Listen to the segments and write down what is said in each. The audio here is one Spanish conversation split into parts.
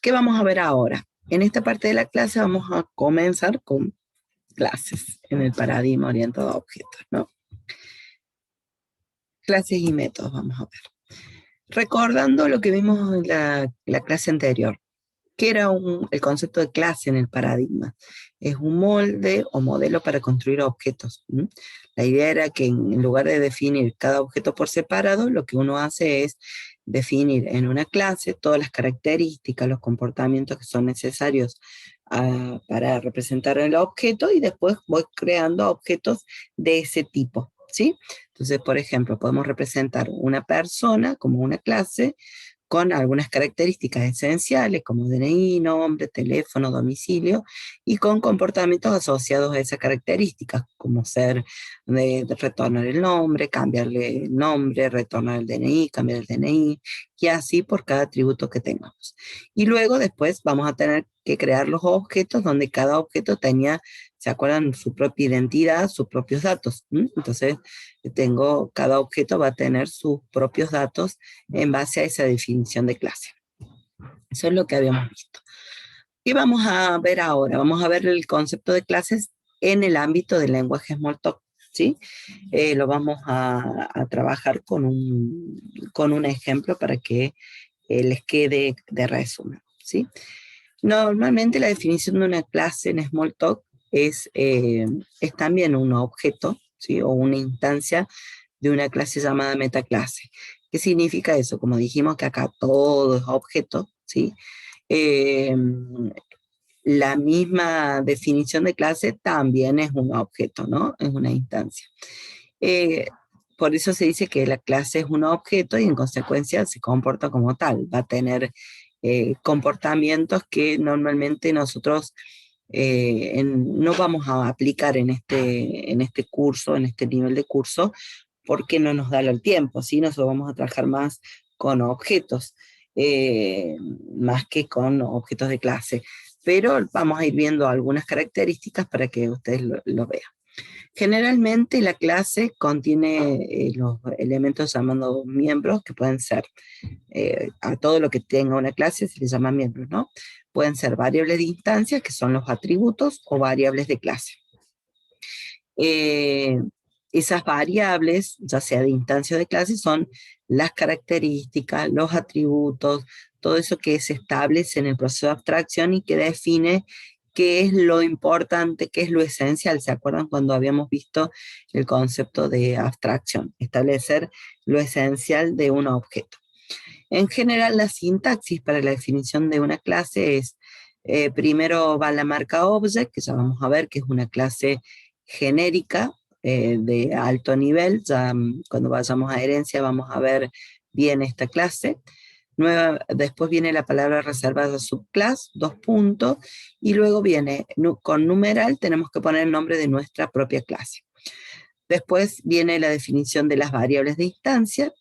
¿Qué vamos a ver ahora? En esta parte de la clase vamos a comenzar con clases en el paradigma orientado a objetos, ¿no? Clases y métodos, vamos a ver. Recordando lo que vimos en la clase anterior, que era el concepto de clase en el paradigma. Es un molde o modelo para construir objetos. ¿M? La idea era que en lugar de definir cada objeto por separado, lo que uno hace es definir en una clase todas las características, los comportamientos que son necesarios para representar el objeto, y después voy creando objetos de ese tipo, ¿sí? Entonces, por ejemplo, podemos representar una persona como una clase con algunas características esenciales como DNI, nombre, teléfono, domicilio, y con comportamientos asociados a esas características, como ser de retornar el nombre, cambiarle el nombre, retornar el DNI, cambiar el DNI, y así por cada atributo que tengamos. Y luego después vamos a tener que crear los objetos donde cada objeto tenía, ¿se acuerdan? Su propia identidad, sus propios datos. Entonces, cada objeto va a tener sus propios datos en base a esa definición de clase. Eso es lo que habíamos visto. ¿Qué vamos a ver ahora? Vamos a ver el concepto de clases en el ámbito del lenguaje Smalltalk, ¿sí? Lo vamos a trabajar con un ejemplo para que les quede de resumen, ¿sí? Normalmente la definición de una clase en Smalltalk es también un objeto, ¿sí? O una instancia de una clase llamada metaclase. ¿Qué significa eso? Como dijimos que acá todo es objeto, ¿sí? Eh, la misma definición de clase también es un objeto, ¿no? Es una instancia. Eh, por eso se dice que la clase es un objeto y en consecuencia se comporta como tal. Va a tener comportamientos que normalmente nosotros no vamos a aplicar en este curso, en este nivel de curso, porque no nos da el tiempo, ¿sí? Nosotros vamos a trabajar más con objetos, más que con objetos de clase. Pero vamos a ir viendo algunas características para que ustedes lo vean. Generalmente la clase contiene los elementos llamando miembros, que pueden ser, a todo lo que tenga una clase se le llama miembros, ¿no? Pueden ser variables de instancia, que son los atributos, o variables de clase. Esas variables, ya sea de instancia o de clase, son las características, los atributos, todo eso que se establece en el proceso de abstracción y que define qué es lo importante, qué es lo esencial. ¿Se acuerdan cuando habíamos visto el concepto de abstracción? Establecer lo esencial de un objeto. En general, la sintaxis para la definición de una clase es, primero va la marca object, que ya vamos a ver que es una clase genérica de alto nivel. Ya cuando vayamos a herencia vamos a ver bien esta clase. Después viene la palabra reservada subclass, 2 puntos, y luego viene con numeral, tenemos que poner el nombre de nuestra propia clase. Después viene la definición de las variables de instancia.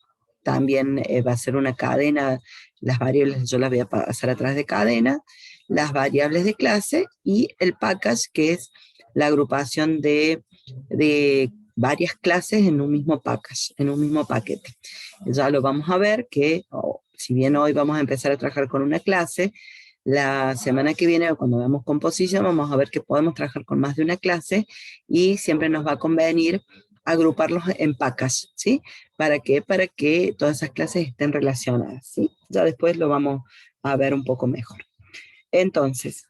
También va a ser una cadena, las variables yo las voy a pasar a través de cadena, las variables de clase y el package, que es la agrupación de varias clases en un mismo package, en un mismo paquete. Ya lo vamos a ver que, si bien hoy vamos a empezar a trabajar con una clase, la semana que viene, cuando veamos composición, vamos a ver que podemos trabajar con más de una clase y siempre nos va a convenir agruparlos en package, ¿sí? ¿Para qué? Para que todas esas clases estén relacionadas, ¿sí? Ya después lo vamos a ver un poco mejor. Entonces,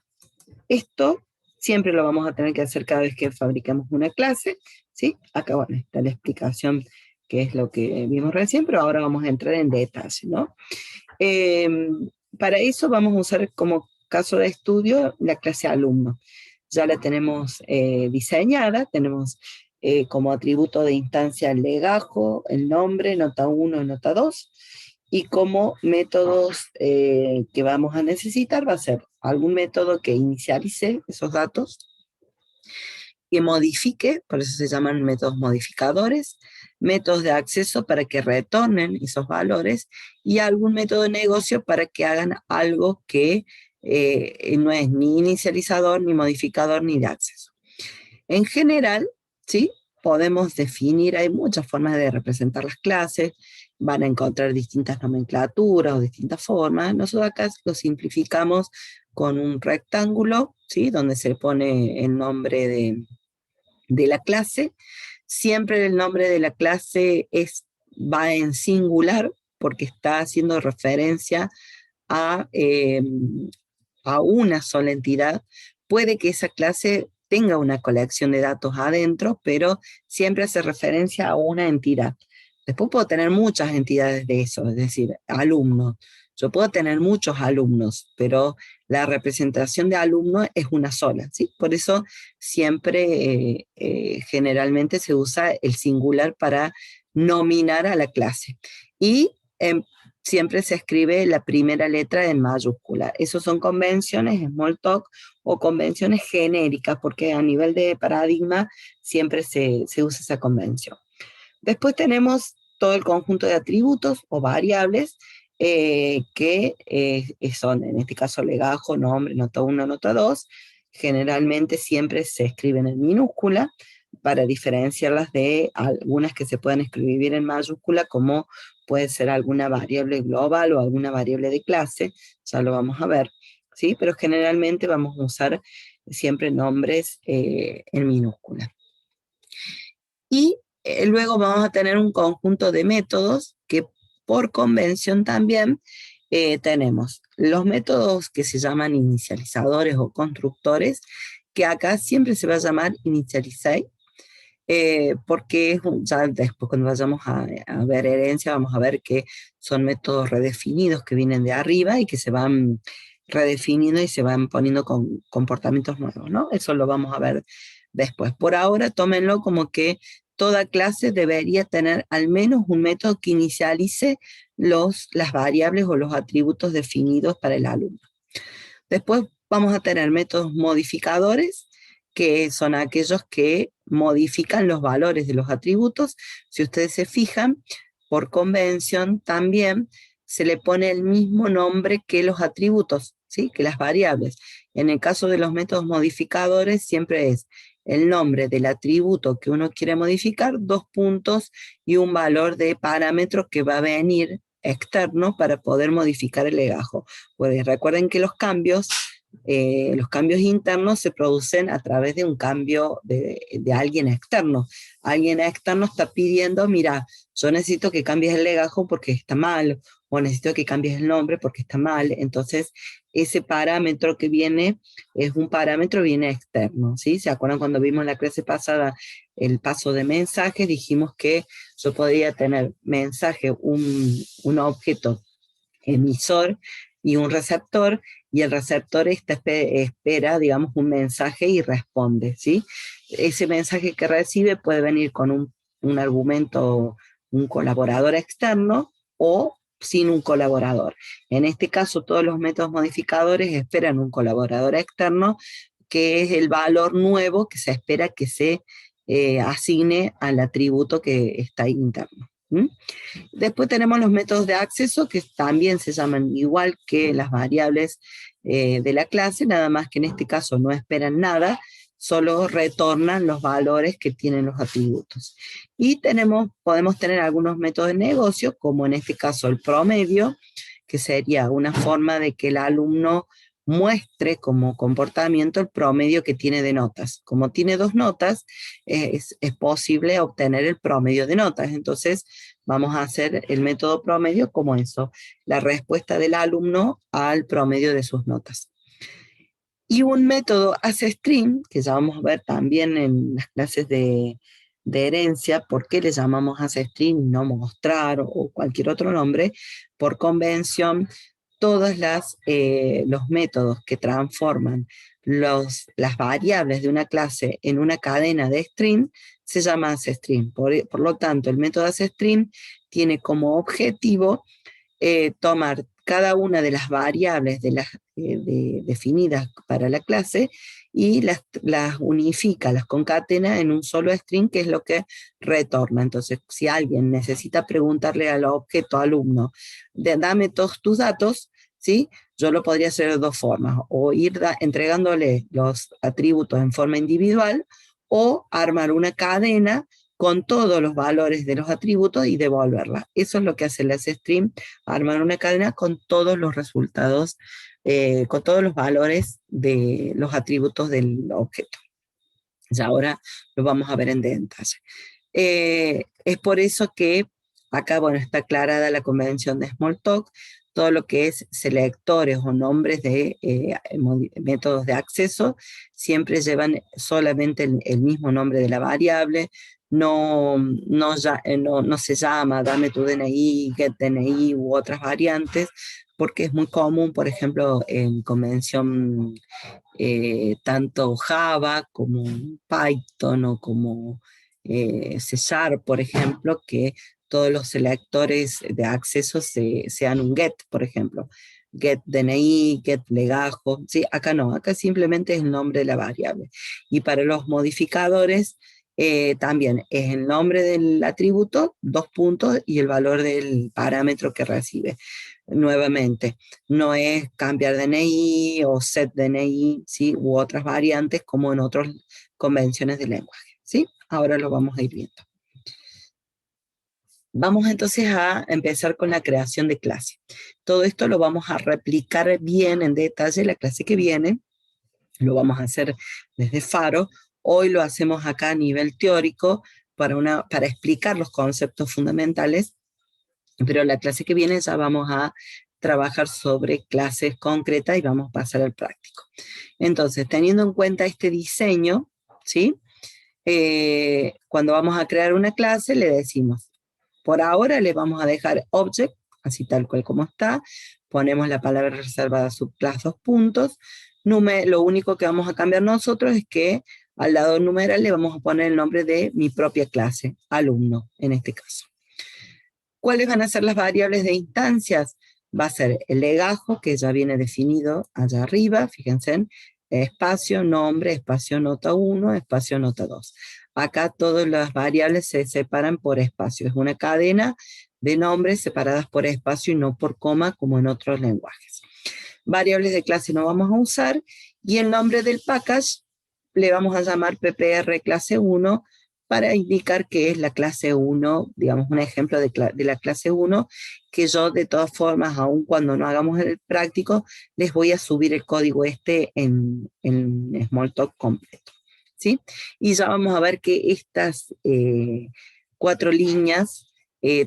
esto siempre lo vamos a tener que hacer cada vez que fabricamos una clase, ¿sí? Acá, bueno, está la explicación, que es lo que vimos recién, pero ahora vamos a entrar en detalle, ¿no? Para eso vamos a usar como caso de estudio la clase alumno. Ya la tenemos diseñada, tenemos como atributo de instancia el legajo, el nombre, nota 1 y nota 2, y como métodos que vamos a necesitar va a ser algún método que inicialice esos datos, que modifique, por eso se llaman métodos modificadores, métodos de acceso para que retornen esos valores, y algún método de negocio para que hagan algo que no es ni inicializador, ni modificador, ni de acceso. En general, ¿sí? Podemos definir, hay muchas formas de representar las clases, van a encontrar distintas nomenclaturas o distintas formas. Nosotros acá lo simplificamos con un rectángulo, ¿sí? Donde se pone el nombre de la clase. Siempre el nombre de la clase va en singular, porque está haciendo referencia a, a una sola entidad. Puede que esa clase tenga una colección de datos adentro, pero siempre hace referencia a una entidad. Después puedo tener muchas entidades de eso, es decir, alumnos. Yo puedo tener muchos alumnos, pero la representación de alumno es una sola, ¿sí? Por eso siempre, generalmente se usa el singular para nominar a la clase. Y siempre se escribe la primera letra en mayúscula. Esos son convenciones, Smalltalk, o convenciones genéricas, porque a nivel de paradigma siempre se usa esa convención. Después tenemos todo el conjunto de atributos o variables que son, en este caso, legajo, nombre, nota 1, nota 2. Generalmente siempre se escriben en minúscula para diferenciarlas de algunas que se pueden escribir en mayúscula, como puede ser alguna variable global o alguna variable de clase, ya lo vamos a ver, ¿sí? Pero generalmente vamos a usar siempre nombres en minúscula. Y luego vamos a tener un conjunto de métodos que por convención también tenemos los métodos que se llaman inicializadores o constructores, que acá siempre se va a llamar initialize, porque ya después cuando vayamos a ver herencia vamos a ver que son métodos redefinidos que vienen de arriba y que se van redefiniendo y se van poniendo con comportamientos nuevos, ¿no? Eso lo vamos a ver después. Por ahora tómenlo como que toda clase debería tener al menos un método que inicialice las variables o los atributos definidos para el alumno. Después vamos a tener métodos modificadores, que son aquellos que modifican los valores de los atributos. Si ustedes se fijan, por convención también se le pone el mismo nombre que los atributos, ¿sí? Que las variables. En el caso de los métodos modificadores siempre es el nombre del atributo que uno quiere modificar, 2 puntos y un valor de parámetro que va a venir externo para poder modificar el legajo. Pues recuerden que los cambios internos se producen a través de un cambio de alguien externo. Alguien externo está pidiendo, mira, yo necesito que cambies el legajo porque está mal, o necesito que cambies el nombre porque está mal. Entonces, ese parámetro que viene es un parámetro viene externo, ¿sí? ¿Se acuerdan cuando vimos en la clase pasada el paso de mensajes? Dijimos que yo podía tener mensaje, un objeto emisor y un receptor, y el receptor espera, digamos, un mensaje y responde, ¿sí? Ese mensaje que recibe puede venir con un argumento, un colaborador externo, o sin un colaborador. En este caso, todos los métodos modificadores esperan un colaborador externo, que es el valor nuevo que se espera que se asigne al atributo que está interno. ¿Mm? Después tenemos los métodos de acceso, que también se llaman igual que las variables de la clase, nada más que en este caso no esperan nada, solo retornan los valores que tienen los atributos. Y podemos tener algunos métodos de negocio, como en este caso el promedio, que sería una forma de que el alumno muestre como comportamiento el promedio que tiene de notas. Como tiene 2 notas, es posible obtener el promedio de notas. Entonces, vamos a hacer el método promedio como eso, la respuesta del alumno al promedio de sus notas. Y un método AceString, que ya vamos a ver también en las clases de herencia, por qué le llamamos AceString, no mostrar o cualquier otro nombre. Por convención, todos los métodos que transforman las variables de una clase en una cadena de string se llama AceString. Por lo tanto, el método AceString tiene como objetivo tomar cada una de las variables definidas para la clase y las unifica, las concatena en un solo string, que es lo que retorna. Entonces, si alguien necesita preguntarle al objeto alumno, dame todos tus datos, ¿sí? Yo lo podría hacer de 2 formas, o ir entregándole los atributos en forma individual, o armar una cadena con todos los valores de los atributos y devolverla. Eso es lo que hace las string, armar una cadena con todos los resultados, con todos los valores de los atributos del objeto. Ya ahora lo vamos a ver en detalle. Es por eso que acá, bueno, está aclarada la convención de Smalltalk, todo lo que es selectores o nombres de métodos de acceso, siempre llevan solamente el mismo nombre de la variable, no se llama dame tu DNI, get DNI u otras variantes, porque es muy común, por ejemplo, en convención tanto Java como Python o como C Sharp, por ejemplo, que todos los selectores de acceso sean un get, por ejemplo. Get DNI, get legajo, ¿sí? Acá no, acá simplemente es el nombre de la variable. Y para los modificadores, también es el nombre del atributo, 2 puntos, y el valor del parámetro que recibe. Nuevamente, no es cambiar DNI o set DNI, ¿sí? U otras variantes como en otras convenciones de lenguaje, ¿sí? Ahora lo vamos a ir viendo. Vamos entonces a empezar con la creación de clase. Todo esto lo vamos a replicar bien en detalle la clase que viene, lo vamos a hacer desde Faro. Hoy lo hacemos acá a nivel teórico para explicar los conceptos fundamentales, pero la clase que viene ya vamos a trabajar sobre clases concretas y vamos a pasar al práctico. Entonces, teniendo en cuenta este diseño, ¿sí? Cuando vamos a crear una clase le decimos, por ahora le vamos a dejar object, así tal cual como está, ponemos la palabra reservada subclass 2 puntos, lo único que vamos a cambiar nosotros es que al lado numeral le vamos a poner el nombre de mi propia clase, alumno en este caso. ¿Cuáles van a ser las variables de instancias? Va a ser el legajo, que ya viene definido allá arriba, fíjense, espacio, nombre, espacio nota 1, espacio nota 2. Acá todas las variables se separan por espacio, es una cadena de nombres separadas por espacio y no por coma como en otros lenguajes. Variables de clase no vamos a usar, y el nombre del package le vamos a llamar PPR clase 1, para indicar que es la clase 1, digamos un ejemplo de la clase 1, que yo de todas formas, aun cuando no hagamos el práctico, les voy a subir el código en Smalltalk completo, ¿sí? Y ya vamos a ver que estas 4 líneas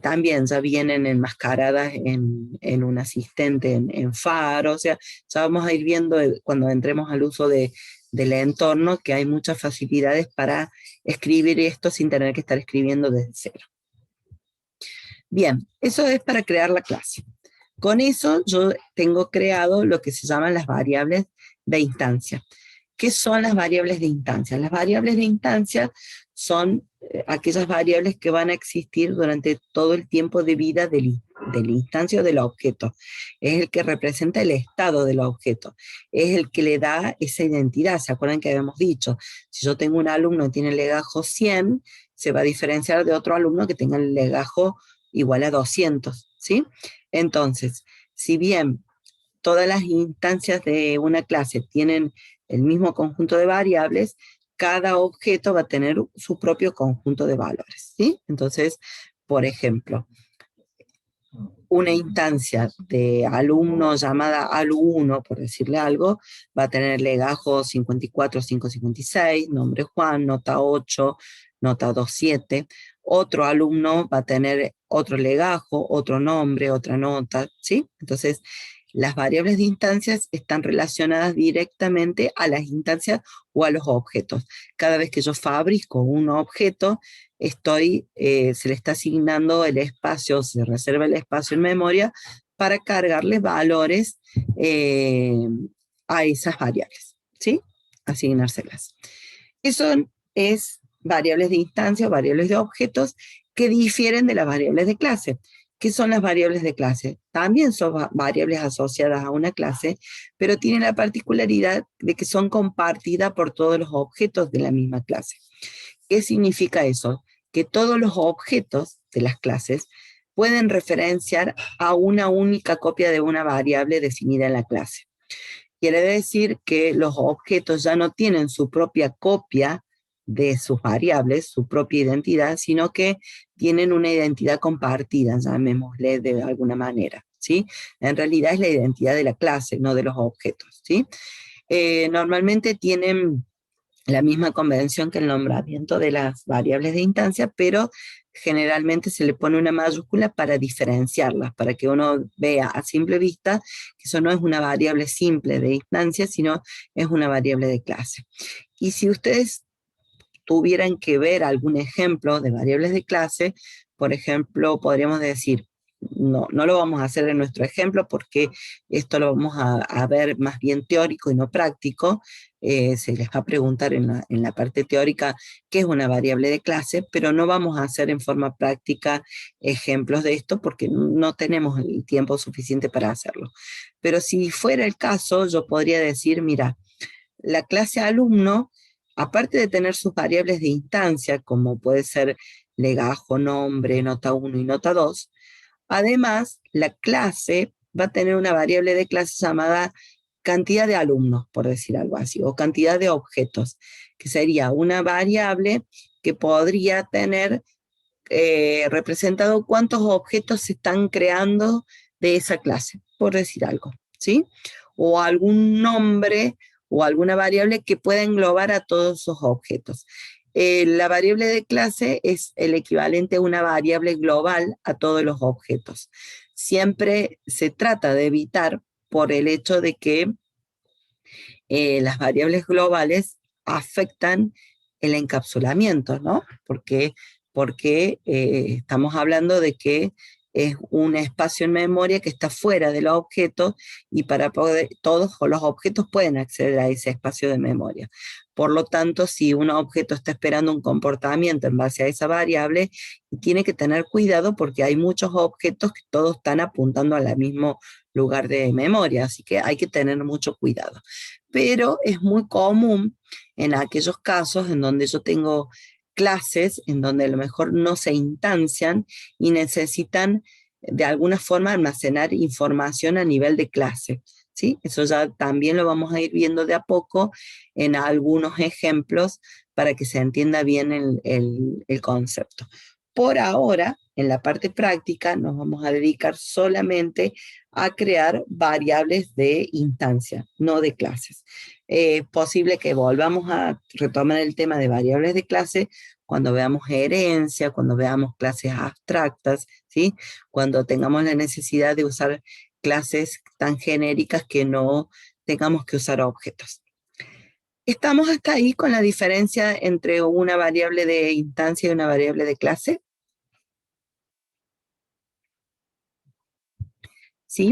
también ya vienen enmascaradas en un asistente en Faro, o sea, ya vamos a ir viendo cuando entremos al uso del entorno, que hay muchas facilidades para escribir esto sin tener que estar escribiendo desde cero. Bien, eso es para crear la clase. Con eso yo tengo creado lo que se llaman las variables de instancia. ¿Qué son las variables de instancia? Las variables de instancia son aquellas variables que van a existir durante todo el tiempo de vida de la instancia o del objeto. Es el que representa el estado del objeto. Es el que le da esa identidad. ¿Se acuerdan que habíamos dicho? Si yo tengo un alumno que tiene el legajo 100, se va a diferenciar de otro alumno que tenga el legajo igual a 200, ¿sí? Entonces, si bien todas las instancias de una clase tienen el mismo conjunto de variables, cada objeto va a tener su propio conjunto de valores, ¿sí? Entonces, por ejemplo, una instancia de alumno llamada alu1, por decirle algo, va a tener legajo 54556, nombre Juan, nota 8, nota 27. Otro alumno va a tener otro legajo, otro nombre, otra nota, ¿sí? Entonces, las variables de instancias están relacionadas directamente a las instancias o a los objetos. Cada vez que yo fabrico un objeto, se le está asignando el espacio, se reserva el espacio en memoria para cargarle valores a esas variables, ¿sí? Asignárselas. Eso es variables de instancia, variables de objetos que difieren de las variables de clase. ¿Qué son las variables de clase? También son variables asociadas a una clase, pero tienen la particularidad de que son compartidas por todos los objetos de la misma clase. ¿Qué significa eso? Que todos los objetos de las clases pueden referenciar a una única copia de una variable definida en la clase. Quiere decir que los objetos ya no tienen su propia copia de sus variables, su propia identidad, sino que tienen una identidad compartida, llamémosle de alguna manera, ¿sí? En realidad es la identidad de la clase, no de los objetos, ¿sí? Normalmente tienen la misma convención que el nombramiento de las variables de instancia, pero generalmente se le pone una mayúscula para diferenciarlas, para que uno vea a simple vista que eso no es una variable simple de instancia, sino es una variable de clase. Y si ustedes tuvieran que ver algún ejemplo de variables de clase, por ejemplo, podríamos decir, no lo vamos a hacer en nuestro ejemplo porque esto lo vamos a ver más bien teórico y no práctico. Se les va a preguntar en la parte teórica qué es una variable de clase, pero no vamos a hacer en forma práctica ejemplos de esto porque no tenemos el tiempo suficiente para hacerlo. Pero si fuera el caso, yo podría decir, mira, la clase alumno, aparte de tener sus variables de instancia, como puede ser legajo, nombre, nota 1 y nota 2, además, la clase va a tener una variable de clase llamada cantidad de alumnos, por decir algo así, o cantidad de objetos, que sería una variable que podría tener representado cuántos objetos se están creando de esa clase, por decir algo, ¿sí? O algún nombre o alguna variable que pueda englobar a todos esos objetos. La variable de clase es el equivalente a una variable global a todos los objetos. Siempre se trata de evitar por el hecho de que las variables globales afectan el encapsulamiento, ¿no? Porque estamos hablando de que es un espacio en memoria que está fuera de los objetos y para poder, todos los objetos pueden acceder a ese espacio de memoria. Por lo tanto, si un objeto está esperando un comportamiento en base a esa variable, tiene que tener cuidado porque hay muchos objetos que todos están apuntando al mismo lugar de memoria, así que hay que tener mucho cuidado. Pero es muy común en aquellos casos en donde yo tengo clases en donde a lo mejor no se instancian y necesitan de alguna forma almacenar información a nivel de clase, ¿sí? Eso ya también lo vamos a ir viendo de a poco en algunos ejemplos para que se entienda bien el concepto. Por ahora, en la parte práctica, nos vamos a dedicar solamente a crear variables de instancia, no de clases. Es posible que volvamos a retomar el tema de variables de clase cuando veamos herencia, cuando veamos clases abstractas, ¿sí? Cuando tengamos la necesidad de usar clases tan genéricas que no tengamos que usar objetos. ¿Estamos hasta ahí con la diferencia entre una variable de instancia y una variable de clase? ¿Sí?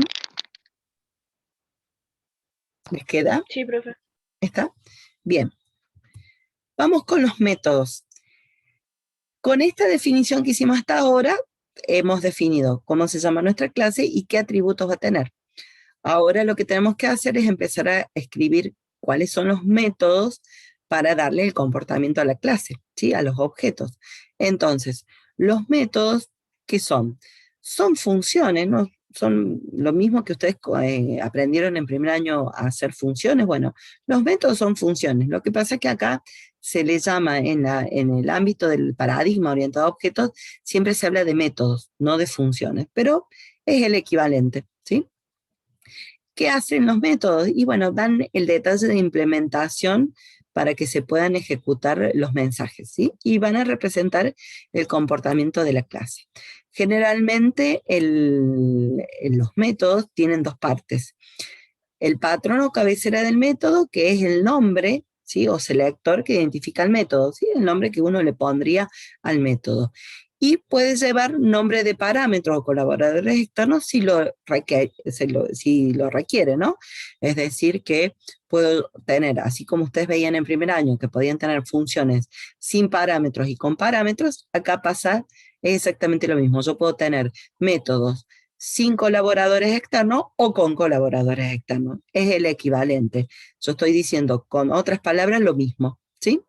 ¿Les queda? Sí, profe. ¿Está? Bien. Vamos con los métodos. Con esta definición que hicimos hasta ahora, hemos definido cómo se llama nuestra clase y qué atributos va a tener. Ahora lo que tenemos que hacer es empezar a escribir cuáles son los métodos para darle el comportamiento a la clase, ¿sí? A los objetos. Entonces, los métodos, ¿qué son? Son funciones, ¿no? Son lo mismo que ustedes aprendieron en primer año a hacer funciones. Bueno, los métodos son funciones. Lo que pasa es que acá se le llama en el ámbito del paradigma orientado a objetos, siempre se habla de métodos, no de funciones, pero es el equivalente, ¿sí? ¿Qué hacen los métodos? Y bueno, dan el detalle de implementación para que se puedan ejecutar los mensajes, ¿sí? Y van a representar el comportamiento de la clase. Generalmente los métodos tienen dos partes. El patrón o cabecera del método, que es el nombre, ¿sí? O selector que identifica el método, ¿sí? El nombre que uno le pondría al método. Y puede llevar nombre de parámetros o colaboradores externos si lo requiere, ¿no? Es decir, que puedo tener, así como ustedes veían en primer año, que podían tener funciones sin parámetros y con parámetros, acá pasa exactamente lo mismo. Yo puedo tener métodos sin colaboradores externos o con colaboradores externos. Es el equivalente. Yo estoy diciendo con otras palabras lo mismo, ¿sí?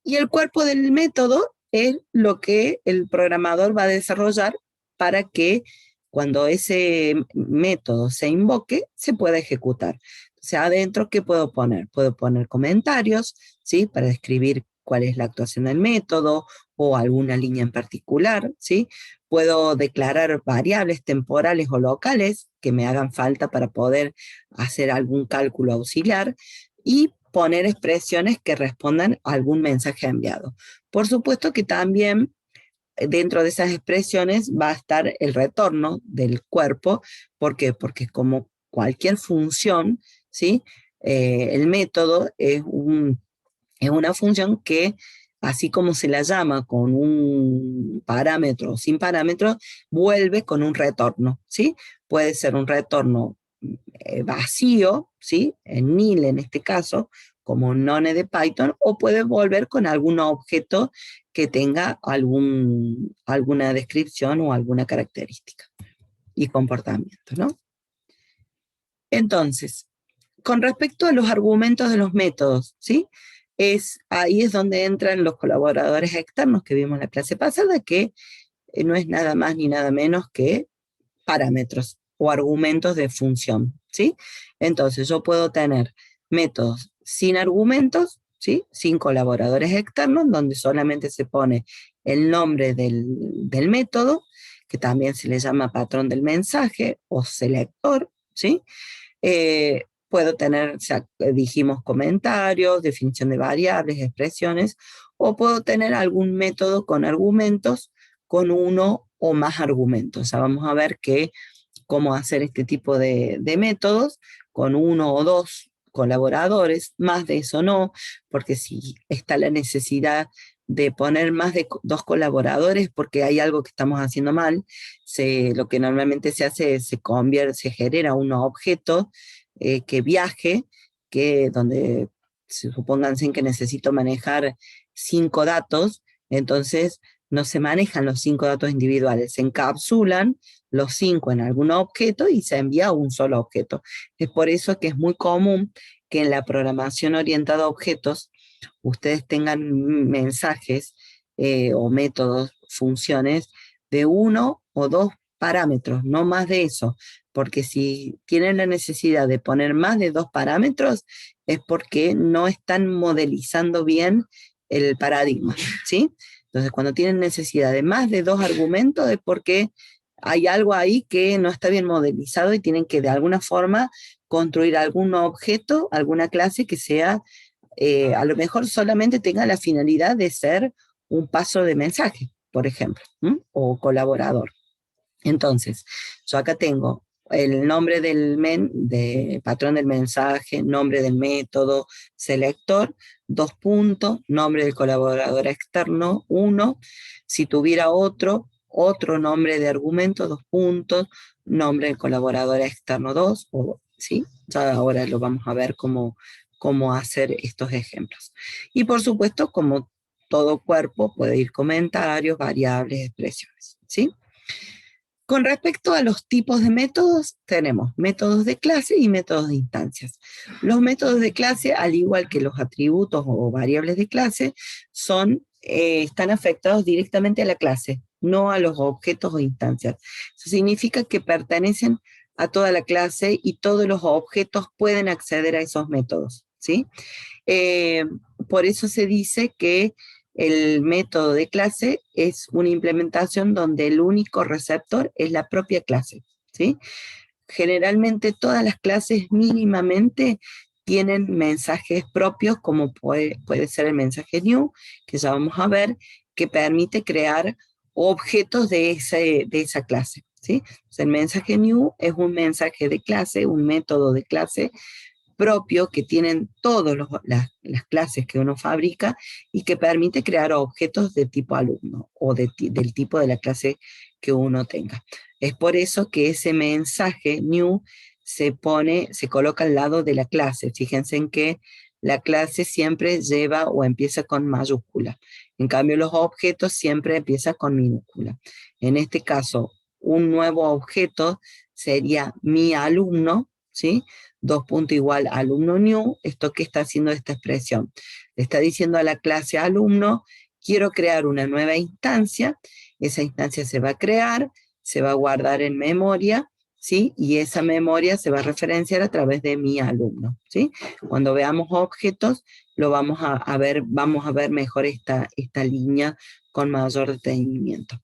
Y el cuerpo del método es lo que el programador va a desarrollar para que cuando ese método se invoque, se pueda ejecutar. O sea, adentro, ¿qué puedo poner? Puedo poner comentarios, ¿sí? Para describir cuál es la actuación del método o alguna línea en particular, ¿sí? Puedo declarar variables temporales o locales que me hagan falta para poder hacer algún cálculo auxiliar y poner expresiones que respondan a algún mensaje enviado. Por supuesto que también dentro de esas expresiones va a estar el retorno del cuerpo. ¿Por qué? Porque como cualquier función, ¿sí? El método es una función que, así como se la llama con un parámetro o sin parámetro, vuelve con un retorno, ¿sí? Puede ser un retorno vacío, ¿sí? En nil en este caso, como none de Python, o puede volver con algún objeto que tenga alguna descripción o alguna característica y comportamiento, ¿no? Entonces, con respecto a los argumentos de los métodos, ¿sí? Ahí es donde entran los colaboradores externos que vimos en la clase pasada, que no es nada más ni nada menos que parámetros o argumentos de función, ¿sí? Entonces yo puedo tener métodos sin argumentos, ¿sí? Sin colaboradores externos, donde solamente se pone el nombre del método, que también se le llama patrón del mensaje o selector, ¿sí? Puedo tener, o sea, dijimos comentarios, definición de variables, expresiones, o puedo tener algún método con argumentos, con uno o más argumentos. Ya vamos a ver cómo hacer este tipo de métodos con uno o dos colaboradores, más de eso no, porque si está la necesidad de poner más de dos colaboradores porque hay algo que estamos haciendo mal, lo que normalmente se hace es se genera un objeto que viaje, donde supónganse que necesito manejar 5 datos, entonces no se manejan los 5 datos individuales, se encapsulan los 5 en algún objeto y se envía a un solo objeto. Es por eso que es muy común que en la programación orientada a objetos ustedes tengan mensajes o métodos, funciones de uno o dos parámetros, no más de eso, porque si tienen la necesidad de poner más de dos parámetros es porque no están modelizando bien el paradigma, ¿sí? Entonces, cuando tienen necesidad de más de dos argumentos es porque hay algo ahí que no está bien modelizado y tienen que de alguna forma construir algún objeto, alguna clase que sea, a lo mejor solamente tenga la finalidad de ser un paso de mensaje, por ejemplo, o colaborador. Entonces, yo acá tengo el nombre de patrón del mensaje, nombre del método, selector, 2 puntos, nombre del colaborador externo, 1. Si tuviera otro nombre de argumento, 2 puntos, nombre del colaborador externo, 2, ¿sí? Ya ahora lo vamos a ver cómo hacer estos ejemplos. Y por supuesto, como todo cuerpo, puede ir comentarios, variables, expresiones, ¿sí? Con respecto a los tipos de métodos, tenemos métodos de clase y métodos de instancias. Los métodos de clase, al igual que los atributos o variables de clase, están afectados directamente a la clase, no a los objetos o instancias. Eso significa que pertenecen a toda la clase y todos los objetos pueden acceder a esos métodos, ¿sí? Eh, por eso se dice que el método de clase es una implementación donde el único receptor es la propia clase, ¿sí? Generalmente todas las clases mínimamente tienen mensajes propios, como puede ser el mensaje new, que ya vamos a ver, que permite crear objetos de esa clase, ¿sí? Entonces, el mensaje new es un mensaje de clase, un método de clase propio que tienen todas las clases que uno fabrica y que permite crear objetos de tipo alumno o del tipo de la clase que uno tenga. Es por eso que ese mensaje new se coloca al lado de la clase. Fíjense en que la clase siempre lleva o empieza con mayúscula. En cambio, los objetos siempre empiezan con minúscula. En este caso, un nuevo objeto sería mi alumno, ¿sí? 2 puntos igual alumno new, esto que está haciendo esta expresión. Le está diciendo a la clase alumno, quiero crear una nueva instancia, esa instancia se va a crear, se va a guardar en memoria, ¿sí? Y esa memoria se va a referenciar a través de mi alumno, ¿sí? Cuando veamos objetos, lo vamos a ver mejor esta línea con mayor detenimiento.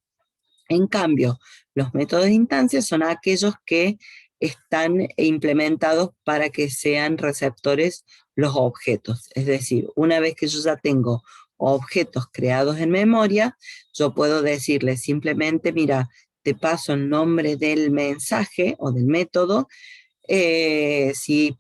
En cambio, los métodos de instancia son aquellos que están implementados para que sean receptores los objetos. Es decir, una vez que yo ya tengo objetos creados en memoria, yo puedo decirle simplemente, mira, te paso el nombre del mensaje o del método. Si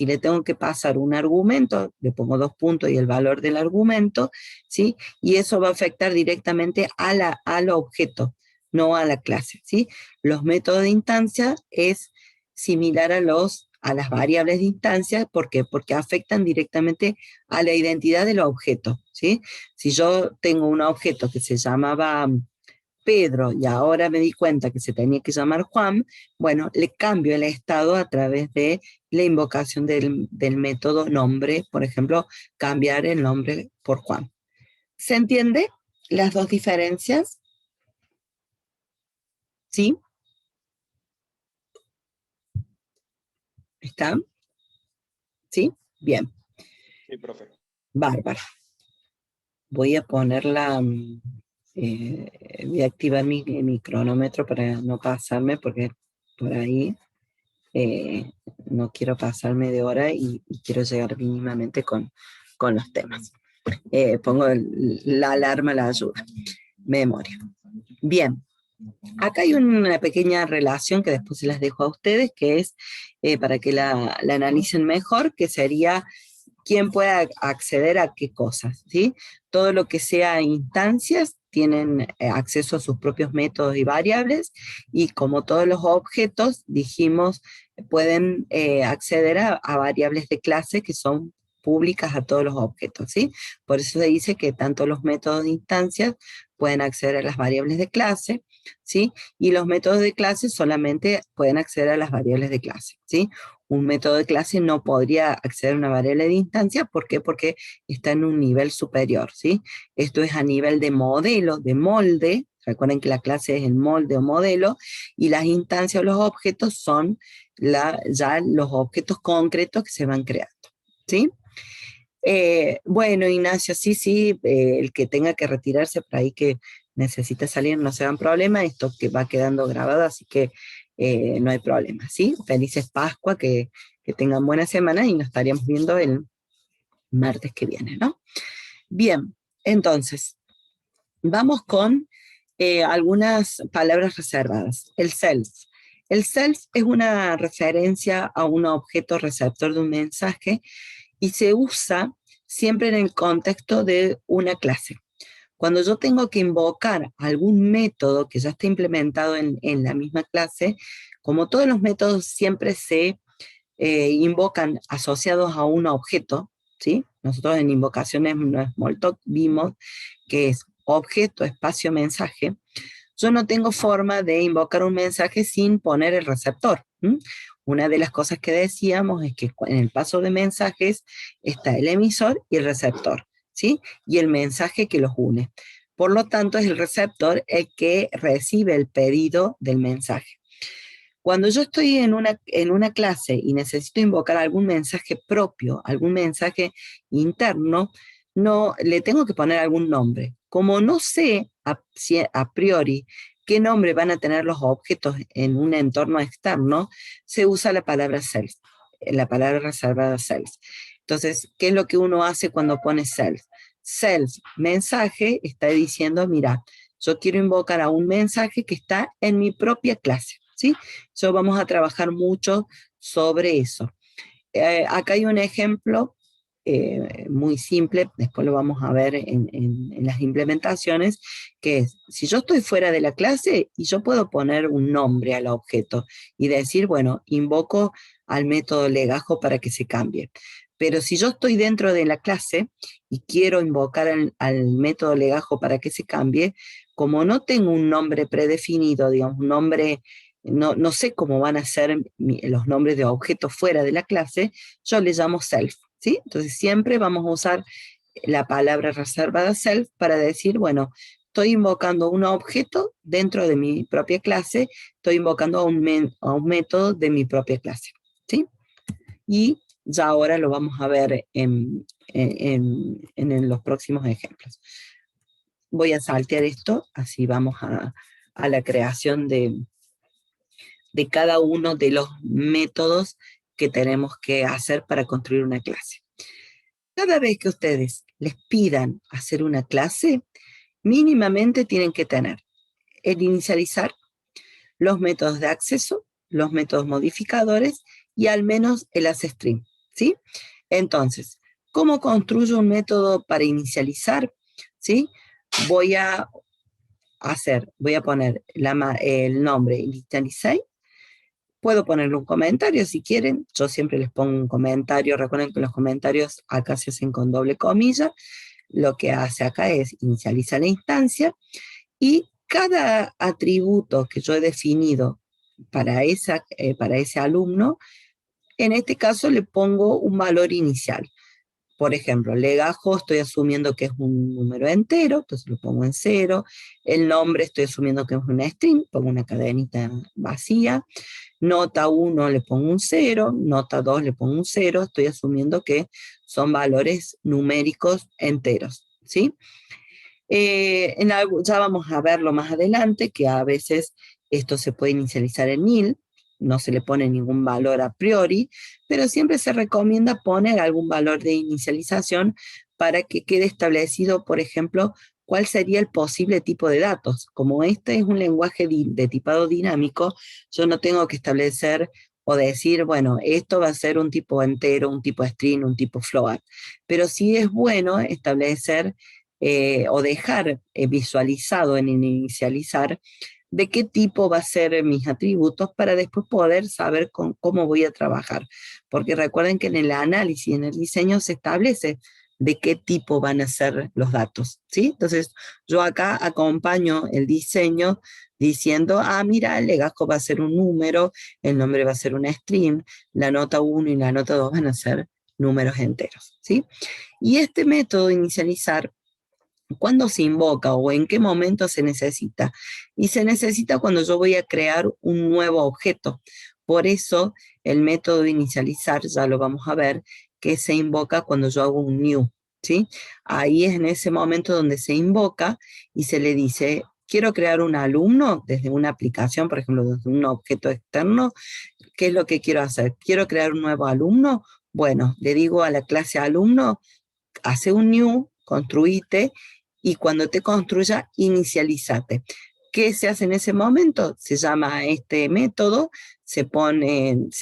le tengo que pasar un argumento, le pongo 2 puntos y el valor del argumento, ¿sí? Y eso va a afectar directamente al objeto, no a la clase, ¿sí? Los métodos de instancia es similar a las variables de instancia. ¿Por qué? Porque afectan directamente a la identidad del objeto, ¿sí? Si yo tengo un objeto que se llamaba Pedro y ahora me di cuenta que se tenía que llamar Juan, bueno, le cambio el estado a través de la invocación del método nombre, por ejemplo, cambiar el nombre por Juan. ¿Se entiende las dos diferencias? ¿Sí? ¿Están? ¿Sí? Bien, Sí, profe. bárbaro. Voy a ponerla, voy a activar mi cronómetro para no pasarme, porque por ahí no quiero pasarme de hora y quiero llegar mínimamente con los temas. Pongo la alarma, la ayuda. Memoria. Bien, acá hay una pequeña relación que después se las dejo a ustedes, que es para que la analicen mejor, que sería quién puede acceder a qué cosas, ¿sí? Todo lo que sea instancias tienen acceso a sus propios métodos y variables, y como todos los objetos, dijimos, pueden acceder a variables de clase que son públicas a todos los objetos, ¿sí? Por eso se dice que tanto los métodos de instancias pueden acceder a las variables de clase, ¿sí? Y los métodos de clase solamente pueden acceder a las variables de clase, ¿sí? Un método de clase no podría acceder a una variable de instancia. ¿Por qué? Porque está en un nivel superior, ¿sí? Esto es a nivel de modelo, de molde. Recuerden que la clase es el molde o modelo, y las instancias o los objetos son ya los objetos concretos que se van creando, ¿sí? Bueno, Ignacio, sí, el que tenga que retirarse por ahí, que necesita salir, no se hagan problema, esto que va quedando grabado, así que no hay problema, ¿sí? Felices Pascua, que tengan buena semana y nos estaríamos viendo el martes que viene, ¿no? Bien, entonces, vamos con algunas palabras reservadas. El self. El self es una referencia a un objeto receptor de un mensaje y se usa siempre en el contexto de una clase. Cuando yo tengo que invocar algún método que ya está implementado en la misma clase, como todos los métodos siempre se invocan asociados a un objeto, ¿sí? Nosotros en invocaciones Smalltalk vimos que es objeto, espacio, mensaje. Yo no tengo forma de invocar un mensaje sin poner el receptor. Una de las cosas que decíamos es que en el paso de mensajes está el emisor y el receptor, ¿sí? Y el mensaje que los une. Por lo tanto, es el receptor el que recibe el pedido del mensaje. Cuando yo estoy en una clase y necesito invocar algún mensaje propio, algún mensaje interno, no le tengo que poner algún nombre. Como no sé a priori qué nombre van a tener los objetos en un entorno externo, se usa la palabra self, la palabra reservada self. Entonces, ¿qué es lo que uno hace cuando pone self? Self, mensaje, está diciendo, mira, yo quiero invocar a un mensaje que está en mi propia clase, ¿sí? So, vamos a trabajar mucho sobre eso. Acá hay un ejemplo muy simple, después lo vamos a ver en las implementaciones, que es, si yo estoy fuera de la clase y yo puedo poner un nombre al objeto y decir, bueno, invoco al método legajo para que se cambie. Pero si yo estoy dentro de la clase y quiero invocar al método legajo para que se cambie, como no tengo un nombre predefinido, digamos, un nombre, no sé cómo van a ser los nombres de objetos fuera de la clase, yo le llamo self, ¿sí? Entonces siempre vamos a usar la palabra reservada self para decir, bueno, estoy invocando un objeto dentro de mi propia clase, estoy invocando a un método de mi propia clase, ¿sí? Y ya ahora lo vamos a ver en los próximos ejemplos. Voy a saltear esto, así vamos a la creación de cada uno de los métodos que tenemos que hacer para construir una clase. Cada vez que ustedes les pidan hacer una clase, mínimamente tienen que tener el inicializar, los métodos de acceso, los métodos modificadores y al menos el asString, ¿sí? Entonces, ¿cómo construyo un método para inicializar? ¿Sí? Voy a poner el nombre initialize. Puedo ponerle un comentario si quieren, yo siempre les pongo un comentario, recuerden que los comentarios acá se hacen con doble comilla, lo que hace acá es inicializar la instancia, y cada atributo que yo he definido para ese alumno, en este caso le pongo un valor inicial. Por ejemplo, legajo estoy asumiendo que es un número entero, entonces lo pongo en 0. El nombre estoy asumiendo que es una string, pongo una cadenita vacía. Nota 1 le pongo un 0, nota 2 le pongo un 0, estoy asumiendo que son valores numéricos enteros, ¿sí? Ya vamos a verlo más adelante, que a veces esto se puede inicializar en nil, no se le pone ningún valor a priori, pero siempre se recomienda poner algún valor de inicialización para que quede establecido, por ejemplo, cuál sería el posible tipo de datos. Como este es un lenguaje de tipado dinámico, yo no tengo que establecer o decir, bueno, esto va a ser un tipo entero, un tipo string, un tipo float, pero sí es bueno establecer o dejar visualizado en inicializar de qué tipo va a ser mis atributos para después poder saber cómo voy a trabajar. Porque recuerden que en el análisis, en el diseño se establece de qué tipo van a ser los datos, ¿sí? Entonces, yo acá acompaño el diseño diciendo, mira, el legajo va a ser un número, el nombre va a ser una string, la nota 1 y la nota 2 van a ser números enteros, ¿sí? Y este método de inicializar, ¿cuándo se invoca o en qué momento se necesita? Y se necesita cuando yo voy a crear un nuevo objeto. Por eso el método de inicializar, ya lo vamos a ver, que se invoca cuando yo hago un new, ¿sí? Ahí es en ese momento donde se invoca y se le dice, quiero crear un alumno desde una aplicación, por ejemplo, desde un objeto externo. ¿Qué es lo que quiero hacer? ¿Quiero crear un nuevo alumno? Bueno, le digo a la clase alumno, hace un new, construite, y cuando te construya, inicialízate. ¿Qué se hace en ese momento? Se llama este método, se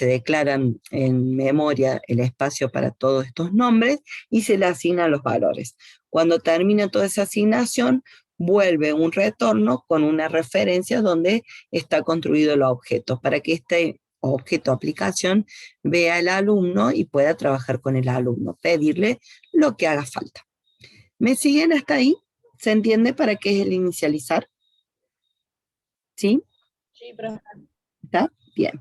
declaran en memoria el espacio para todos estos nombres y se le asignan los valores. Cuando termina toda esa asignación, vuelve un retorno con una referencia donde está construido el objeto, para que este objeto aplicación vea al alumno y pueda trabajar con el alumno, pedirle lo que haga falta. ¿Me siguen hasta ahí? ¿Se entiende para qué es el inicializar? ¿Sí? Sí, profesor. ¿Está? Bien.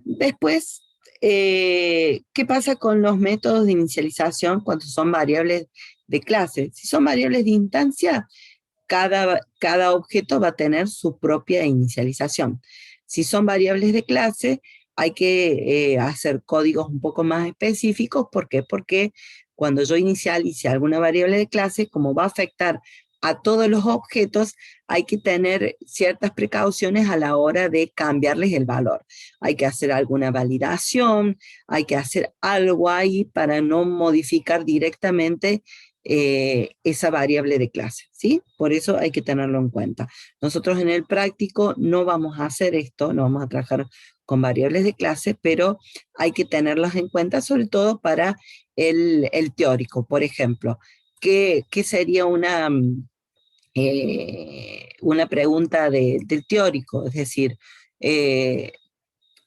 Después, ¿qué pasa con los métodos de inicialización cuando son variables de clase? Si son variables de instancia, cada objeto va a tener su propia inicialización. Si son variables de clase, hay que hacer códigos un poco más específicos. ¿Por qué? Porque cuando yo inicialice alguna variable de clase, como va a afectar a todos los objetos, hay que tener ciertas precauciones a la hora de cambiarles el valor. Hay que hacer alguna validación, hay que hacer algo ahí para no modificar directamente esa variable de clase, ¿sí? Por eso hay que tenerlo en cuenta. Nosotros en el práctico no vamos a hacer esto, no vamos a trabajar con variables de clase, pero hay que tenerlas en cuenta, sobre todo para el teórico. Por ejemplo, ¿qué sería una pregunta del teórico? Es decir,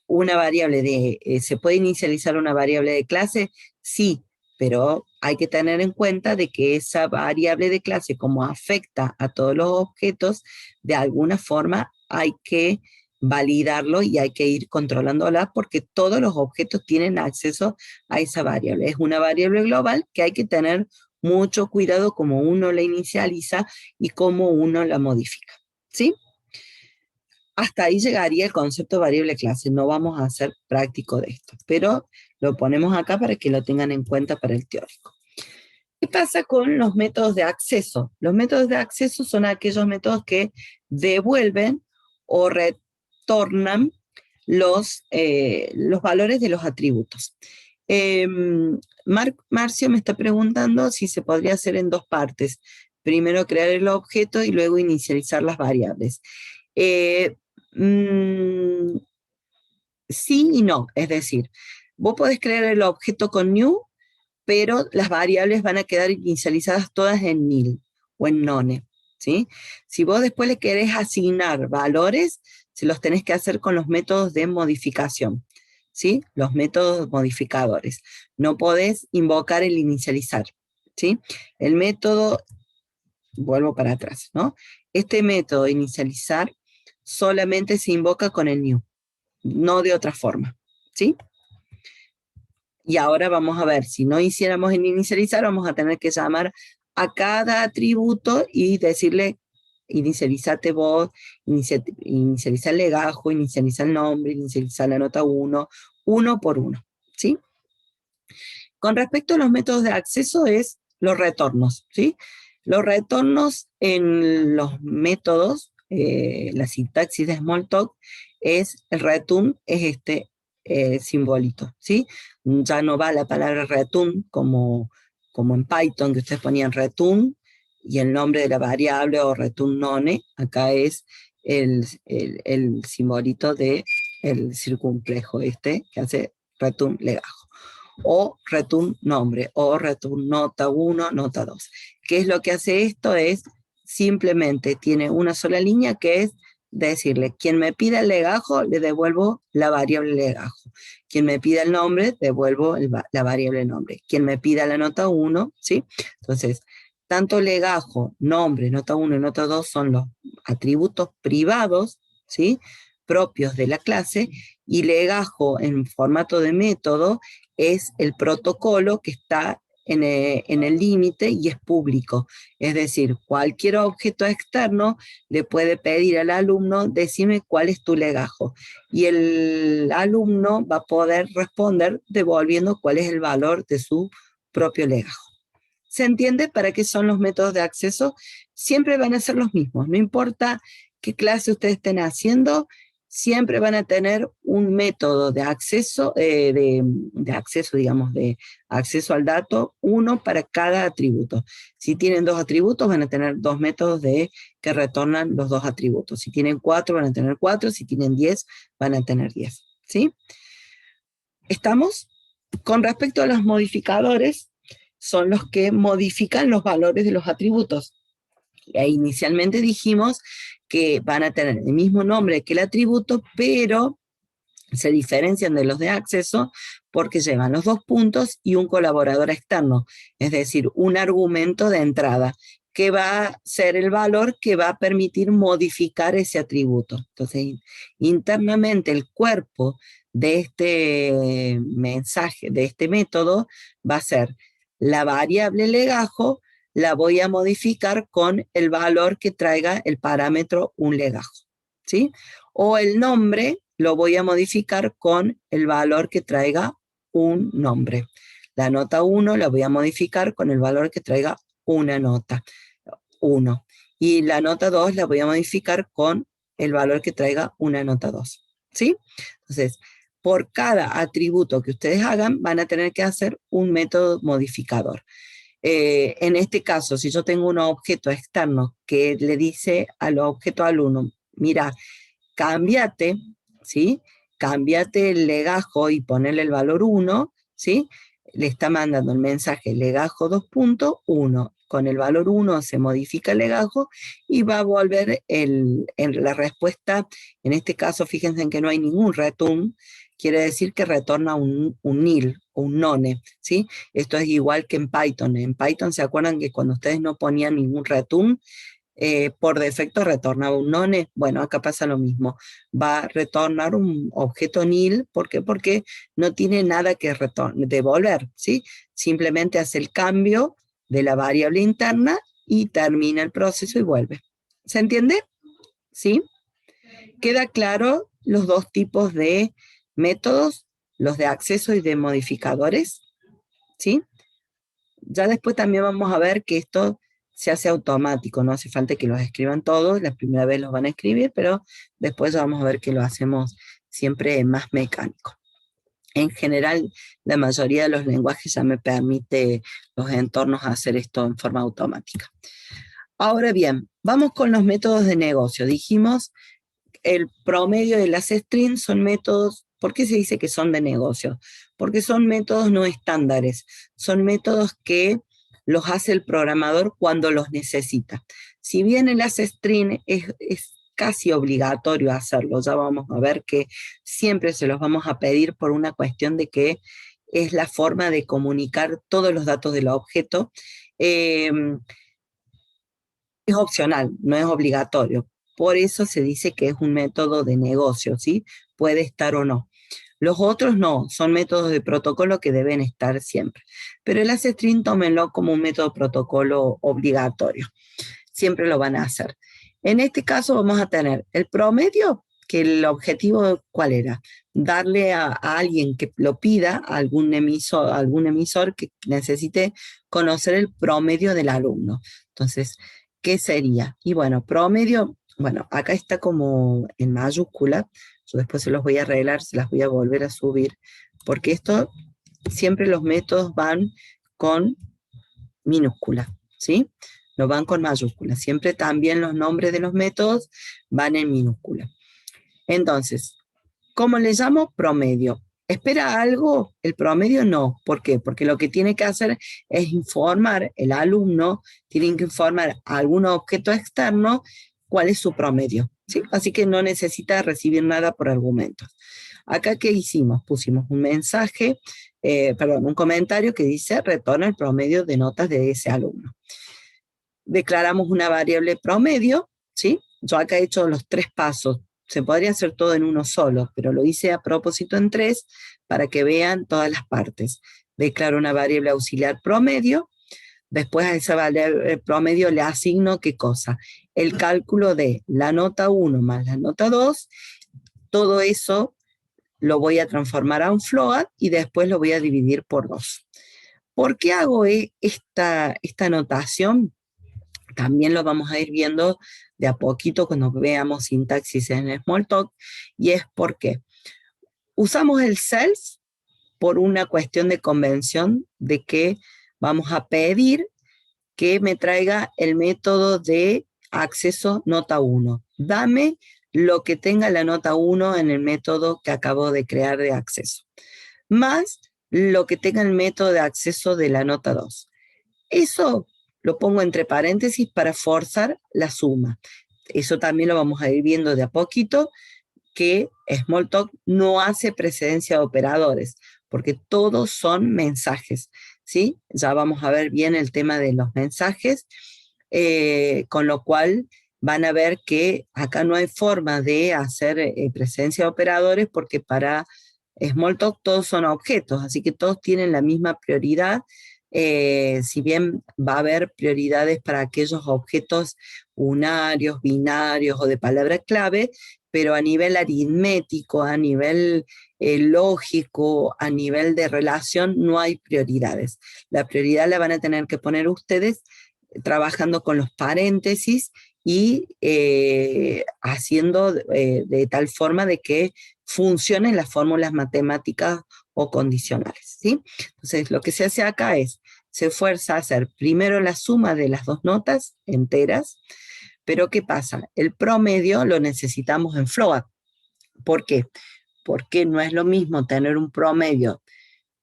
una variable ¿se puede inicializar una variable de clase? Sí, pero hay que tener en cuenta de que esa variable de clase, como afecta a todos los objetos, de alguna forma hay que validarlo y hay que ir controlándola porque todos los objetos tienen acceso a esa variable. Es una variable global que hay que tener mucho cuidado cómo uno la inicializa y cómo uno la modifica, ¿sí? Hasta ahí llegaría el concepto de variable clase, no vamos a hacer práctico de esto, pero lo ponemos acá para que lo tengan en cuenta para el teórico. ¿Qué pasa con los métodos de acceso? Los métodos de acceso son aquellos métodos que devuelven o retornan los valores de los atributos. Marcio me está preguntando si se podría hacer en dos partes. Primero crear el objeto y luego inicializar las variables. Sí y no, es decir, vos podés crear el objeto con new, pero las variables van a quedar inicializadas todas en nil o en none, ¿sí? Si vos después le querés asignar valores, se los tenés que hacer con los métodos de modificación, ¿sí? Los métodos modificadores. No podés invocar el inicializar, ¿sí? El método, vuelvo para atrás, ¿no? Este método de inicializar solamente se invoca con el new, no de otra forma, ¿sí? Y ahora vamos a ver, si no hiciéramos el inicializar, vamos a tener que llamar a cada atributo y decirle, inicializate vos, inicializa el legajo, inicializa el nombre, inicializa la nota 1, uno por uno, ¿sí? Con respecto a los métodos de acceso es los retornos, ¿sí? Los retornos en los métodos, la sintaxis de Smalltalk, es el return, es este simbolito, ¿sí? Ya no va la palabra return como en Python, que ustedes ponían return y el nombre de la variable o return none, acá es el simbolito de el circunflejo este, que hace return legajo, o return nombre, o return nota 1, nota 2. ¿Qué es lo que hace esto? Es simplemente tiene una sola línea que es decirle, quien me pida el legajo, le devuelvo la variable legajo. Quien me pida el nombre, devuelvo la variable nombre. Quien me pida la nota 1, ¿sí? Entonces, tanto legajo, nombre, nota 1 y nota 2 son los atributos privados, ¿sí? Propios de la clase, y legajo en formato de método es el protocolo que está en el límite y es público. Es decir, cualquier objeto externo le puede pedir al alumno, decime cuál es tu legajo. Y el alumno va a poder responder devolviendo cuál es el valor de su propio legajo. ¿Se entiende para qué son los métodos de acceso? Siempre van a ser los mismos, no importa qué clase ustedes estén haciendo, siempre van a tener un método de acceso, digamos, de acceso al dato, uno para cada atributo. Si tienen dos atributos, van a tener dos métodos que retornan los dos atributos. Si tienen 4, van a tener 4, si tienen 10, van a tener 10, ¿sí? ¿Estamos? Con respecto a los modificadores, son los que modifican los valores de los atributos. E inicialmente dijimos que van a tener el mismo nombre que el atributo, pero se diferencian de los de acceso porque llevan los dos puntos y un colaborador externo, es decir, un argumento de entrada, que va a ser el valor que va a permitir modificar ese atributo. Entonces, internamente el cuerpo de este mensaje, de este método, va a ser la variable legajo, la voy a modificar con el valor que traiga el parámetro un legajo, ¿sí? O el nombre lo voy a modificar con el valor que traiga un nombre. La nota 1 la voy a modificar con el valor que traiga una nota, 1. Y la nota 2 la voy a modificar con el valor que traiga una nota 2, ¿sí? Entonces, por cada atributo que ustedes hagan, van a tener que hacer un método modificador. En este caso, si yo tengo un objeto externo que le dice al objeto alumno, mira, cámbiate, ¿sí? Cámbiate el legajo y ponerle el valor 1, ¿sí? Le está mandando el mensaje legajo 2.1. Con el valor 1 se modifica el legajo y va a volver en la respuesta. En este caso, fíjense en que no hay ningún return, quiere decir que retorna un nil o un none, ¿sí? Esto es igual que en Python. En Python, ¿se acuerdan que cuando ustedes no ponían ningún return, por defecto retornaba un none? Bueno, acá pasa lo mismo. Va a retornar un objeto nil. ¿Por qué? Porque no tiene nada que devolver, ¿sí? Simplemente hace el cambio de la variable interna y termina el proceso y vuelve. ¿Se entiende? ¿Sí? ¿Queda claro los dos tipos de métodos, los de acceso y de modificadores? ¿Sí? Ya después también vamos a ver que esto se hace automático, no hace falta que los escriban todos, la primera vez los van a escribir, pero después ya vamos a ver que lo hacemos siempre más mecánico. En general, la mayoría de los lenguajes ya me permite los entornos hacer esto en forma automática. Ahora bien, vamos con los métodos de negocio. Dijimos, el promedio de las strings son métodos. ¿Por qué se dice que son de negocio? Porque son métodos no estándares, son métodos que los hace el programador cuando los necesita. Si bien el asString es casi obligatorio hacerlo, ya vamos a ver que siempre se los vamos a pedir por una cuestión de que es la forma de comunicar todos los datos del objeto. Es opcional, no es obligatorio. Por eso se dice que es un método de negocio, ¿sí? Puede estar o no. Los otros no, son métodos de protocolo que deben estar siempre. Pero el asString tómenlo como un método protocolo obligatorio. Siempre lo van a hacer. En este caso vamos a tener el promedio, que el objetivo, ¿cuál era? Darle a alguien que lo pida, a algún emisor que necesite conocer el promedio del alumno. Entonces, ¿qué sería? Y bueno, promedio, bueno, acá está como en mayúscula. Yo después se los voy a arreglar, se las voy a volver a subir, porque esto, siempre los métodos van con minúscula, ¿sí? No van con mayúscula. Siempre también los nombres de los métodos van en minúscula. Entonces, ¿cómo le llamo? Promedio. ¿Espera algo? El promedio no. ¿Por qué? Porque lo que tiene que hacer es informar, el alumno tiene que informar a algún objeto externo cuál es su promedio, ¿sí? Así que no necesita recibir nada por argumentos. Acá, ¿qué hicimos? Pusimos un mensaje, un comentario que dice retorna el promedio de notas de ese alumno. Declaramos una variable promedio, ¿sí? Yo acá he hecho los 3 pasos. Se podría hacer todo en uno solo, pero lo hice a propósito en 3 para que vean todas las partes. Declaro una variable auxiliar promedio, después a esa variable promedio le asigno ¿qué cosa? El cálculo de la nota 1 más la nota 2, todo eso lo voy a transformar a un float y después lo voy a dividir por 2. ¿Por qué hago esta notación? También lo vamos a ir viendo de a poquito cuando veamos sintaxis en Smalltalk, y es porque usamos el self por una cuestión de convención de que vamos a pedir que me traiga el método de acceso nota 1. Dame lo que tenga la nota 1 en el método que acabo de crear de acceso, más lo que tenga el método de acceso de la nota 2. Eso lo pongo entre paréntesis para forzar la suma. Eso también lo vamos a ir viendo de a poquito, que Smalltalk no hace precedencia de operadores, porque todos son mensajes, ¿sí? Ya vamos a ver bien el tema de los mensajes, con lo cual van a ver que acá no hay forma de hacer precedencia de operadores, porque para Smalltalk todos son objetos, así que todos tienen la misma prioridad. Si bien va a haber prioridades para aquellos objetos unarios, binarios o de palabra clave, pero a nivel aritmético, a nivel lógico, a nivel de relación, no hay prioridades. La prioridad la van a tener que poner ustedes trabajando con los paréntesis y haciendo de tal forma de que funcionen las fórmulas matemáticas o condicionales, ¿sí? Entonces, lo que se hace acá es, se fuerza a hacer primero la suma de las 2 notas enteras, pero ¿qué pasa? El promedio lo necesitamos en float. ¿Por qué? Porque no es lo mismo tener un promedio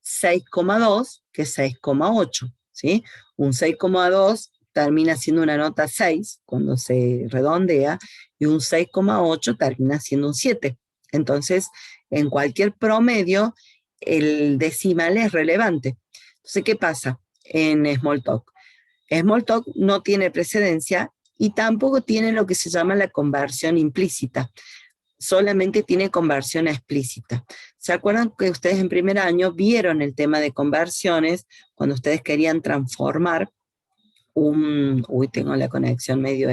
6,2 que 6,8, ¿sí? Un 6,2 termina siendo una nota 6 cuando se redondea, y un 6,8 termina siendo un 7. Entonces, en cualquier promedio, el decimal es relevante. Entonces, ¿qué pasa en Smalltalk? Smalltalk no tiene precedencia y tampoco tiene lo que se llama la conversión implícita. Solamente tiene conversión explícita. ¿Se acuerdan que ustedes en primer año vieron el tema de conversiones cuando ustedes querían transformar Uy, tengo la conexión medio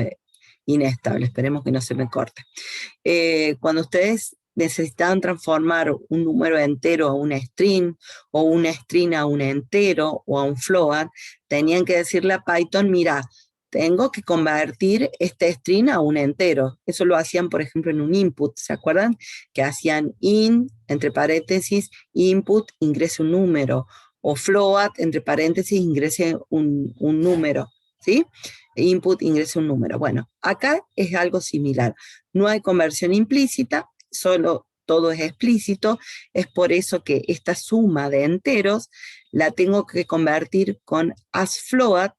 inestable, esperemos que no se me corte. Cuando ustedes necesitaban transformar un número entero a un string, o un string a un entero, o a un float, tenían que decirle a Python, mira, tengo que convertir este string a un entero. Eso lo hacían, por ejemplo, en un input, ¿se acuerdan? Que hacían entre paréntesis, input, ingrese un número, o float, entre paréntesis, ingrese un número, ¿sí? Input, ingrese un número. Bueno, acá es algo similar. No hay conversión implícita, solo todo es explícito, es por eso que esta suma de enteros la tengo que convertir con asFloat.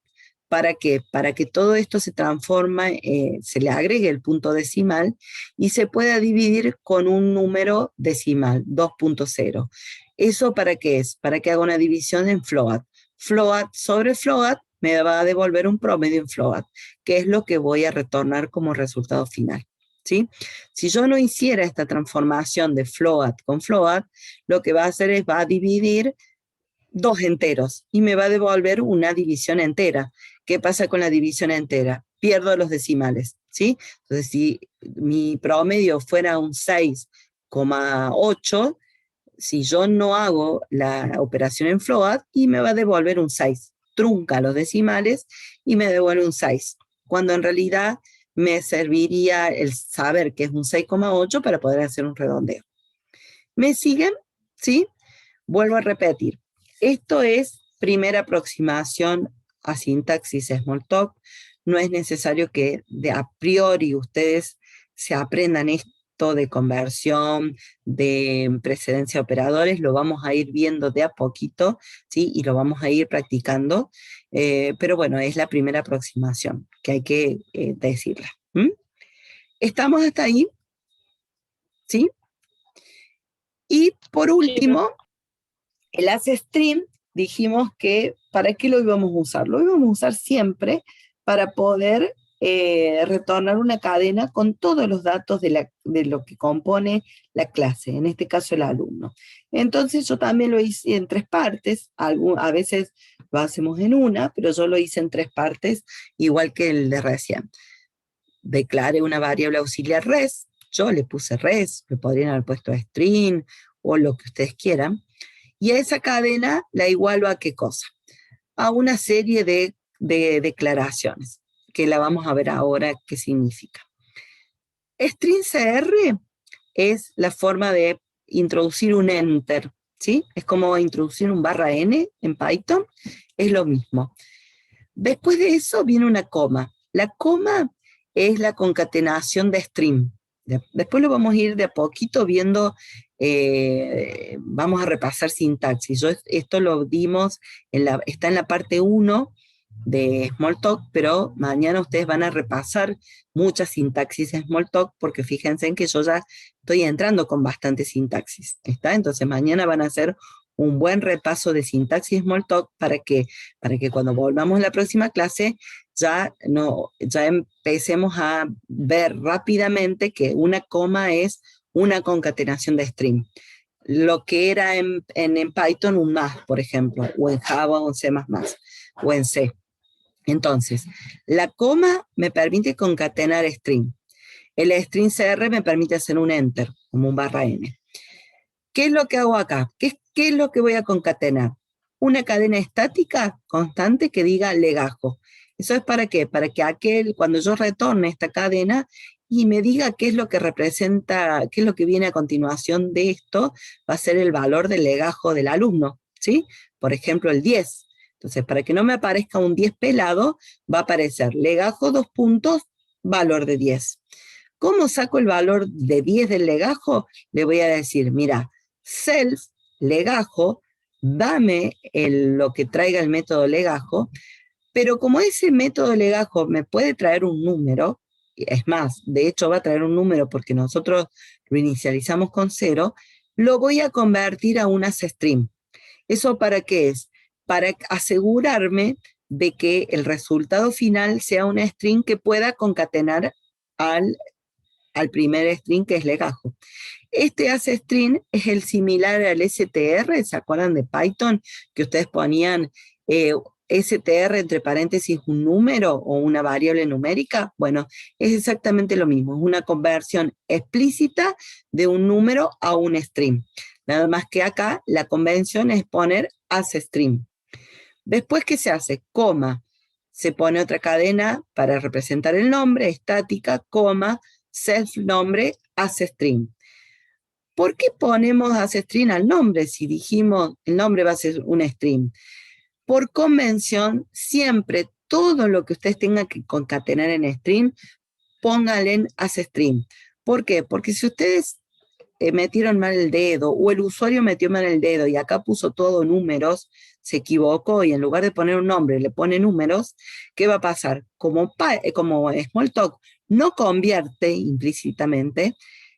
¿Para qué? Para que todo esto se transforma, se le agregue el punto decimal y se pueda dividir con un número decimal, 2.0. ¿Eso para qué es? Para que haga una división en float. Float sobre float me va a devolver un promedio en float, que es lo que voy a retornar como resultado final. ¿Sí? Si yo no hiciera esta transformación de float con float, lo que va a hacer es va a dividir dos enteros y me va a devolver una división entera. ¿Qué pasa con la división entera? Pierdo los decimales, ¿sí? Entonces, si mi promedio fuera un 6,8, si yo no hago la operación en float, y me va a devolver un 6, trunca los decimales y me devuelve un 6, cuando en realidad me serviría el saber que es un 6,8 para poder hacer un redondeo. ¿Me siguen? ¿Sí? Vuelvo a repetir. Esto es primera aproximación a sintaxis Smalltalk. No es necesario que de a priori ustedes se aprendan esto de conversión, de precedencia de operadores, lo vamos a ir viendo de a poquito, ¿sí? Y lo vamos a ir practicando, pero bueno, es la primera aproximación que hay que decirla. ¿Estamos hasta ahí? ¿Sí? Y por último, el asString, dijimos que ¿para qué lo íbamos a usar? Lo íbamos a usar siempre para poder retornar una cadena con todos los datos de lo que compone la clase, en este caso el alumno. Entonces yo también lo hice en 3 partes, a veces lo hacemos en una, pero yo lo hice en 3 partes, igual que el de recién. Declare una variable auxiliar res, yo le puse res, le podrían haber puesto string o lo que ustedes quieran, y a esa cadena la igualo a qué cosa? A una serie de declaraciones, que la vamos a ver ahora qué significa. String CR es la forma de introducir un enter, ¿sí? Es como introducir un /n en Python, es lo mismo. Después de eso viene una coma. La coma es la concatenación de string. Después lo vamos a ir de a poquito viendo, vamos a repasar sintaxis. Esto lo dimos, está en la parte 1 de Smalltalk, pero mañana ustedes van a repasar muchas sintaxis en Smalltalk, porque fíjense en que yo ya estoy entrando con bastante sintaxis, ¿está? Entonces mañana van a hacer un buen repaso de sintaxis Smalltalk para que cuando volvamos a la próxima clase ya empecemos a ver rápidamente que una coma es una concatenación de string. Lo que era en Python un más, por ejemplo, o en Java o en C++, o en C. Entonces, la coma me permite concatenar string. El string CR me permite hacer un enter, como un /n. ¿Qué es lo que hago acá? ¿Qué es lo que voy a concatenar? Una cadena estática constante que diga legajo. ¿Eso es para qué? Para que cuando yo retorne esta cadena y me diga qué es lo que representa, qué es lo que viene a continuación de esto, va a ser el valor del legajo del alumno, ¿sí? Por ejemplo, el 10. Entonces, para que no me aparezca un 10 pelado, va a aparecer legajo, valor de 10. ¿Cómo saco el valor de 10 del legajo? Le voy a decir, mira, self, legajo, dame lo que traiga el método legajo, pero como ese método legajo me puede traer un número, es más, de hecho va a traer un número porque nosotros lo inicializamos con 0, lo voy a convertir a un asString. ¿Eso para qué es? Para asegurarme de que el resultado final sea un string que pueda concatenar al primer string, que es legajo. Este asString es el similar al str, ¿se acuerdan de Python? Que ustedes ponían str entre paréntesis un número o una variable numérica, bueno, es exactamente lo mismo, es una conversión explícita de un número a un string. Nada más que acá la convención es poner as string. Después, ¿qué se hace? Coma, se pone otra cadena para representar el nombre, estática, coma, self nombre, as string. ¿Por qué ponemos as string al nombre? Si dijimos el nombre va a ser un string. Por convención, siempre todo lo que ustedes tengan que concatenar en string, pónganle en as string. ¿Por qué? Porque si ustedes metieron mal el dedo, o el usuario metió mal el dedo y acá puso todo números, se equivocó y en lugar de poner un nombre le pone números, ¿qué va a pasar? Como Smalltalk no convierte implícitamente,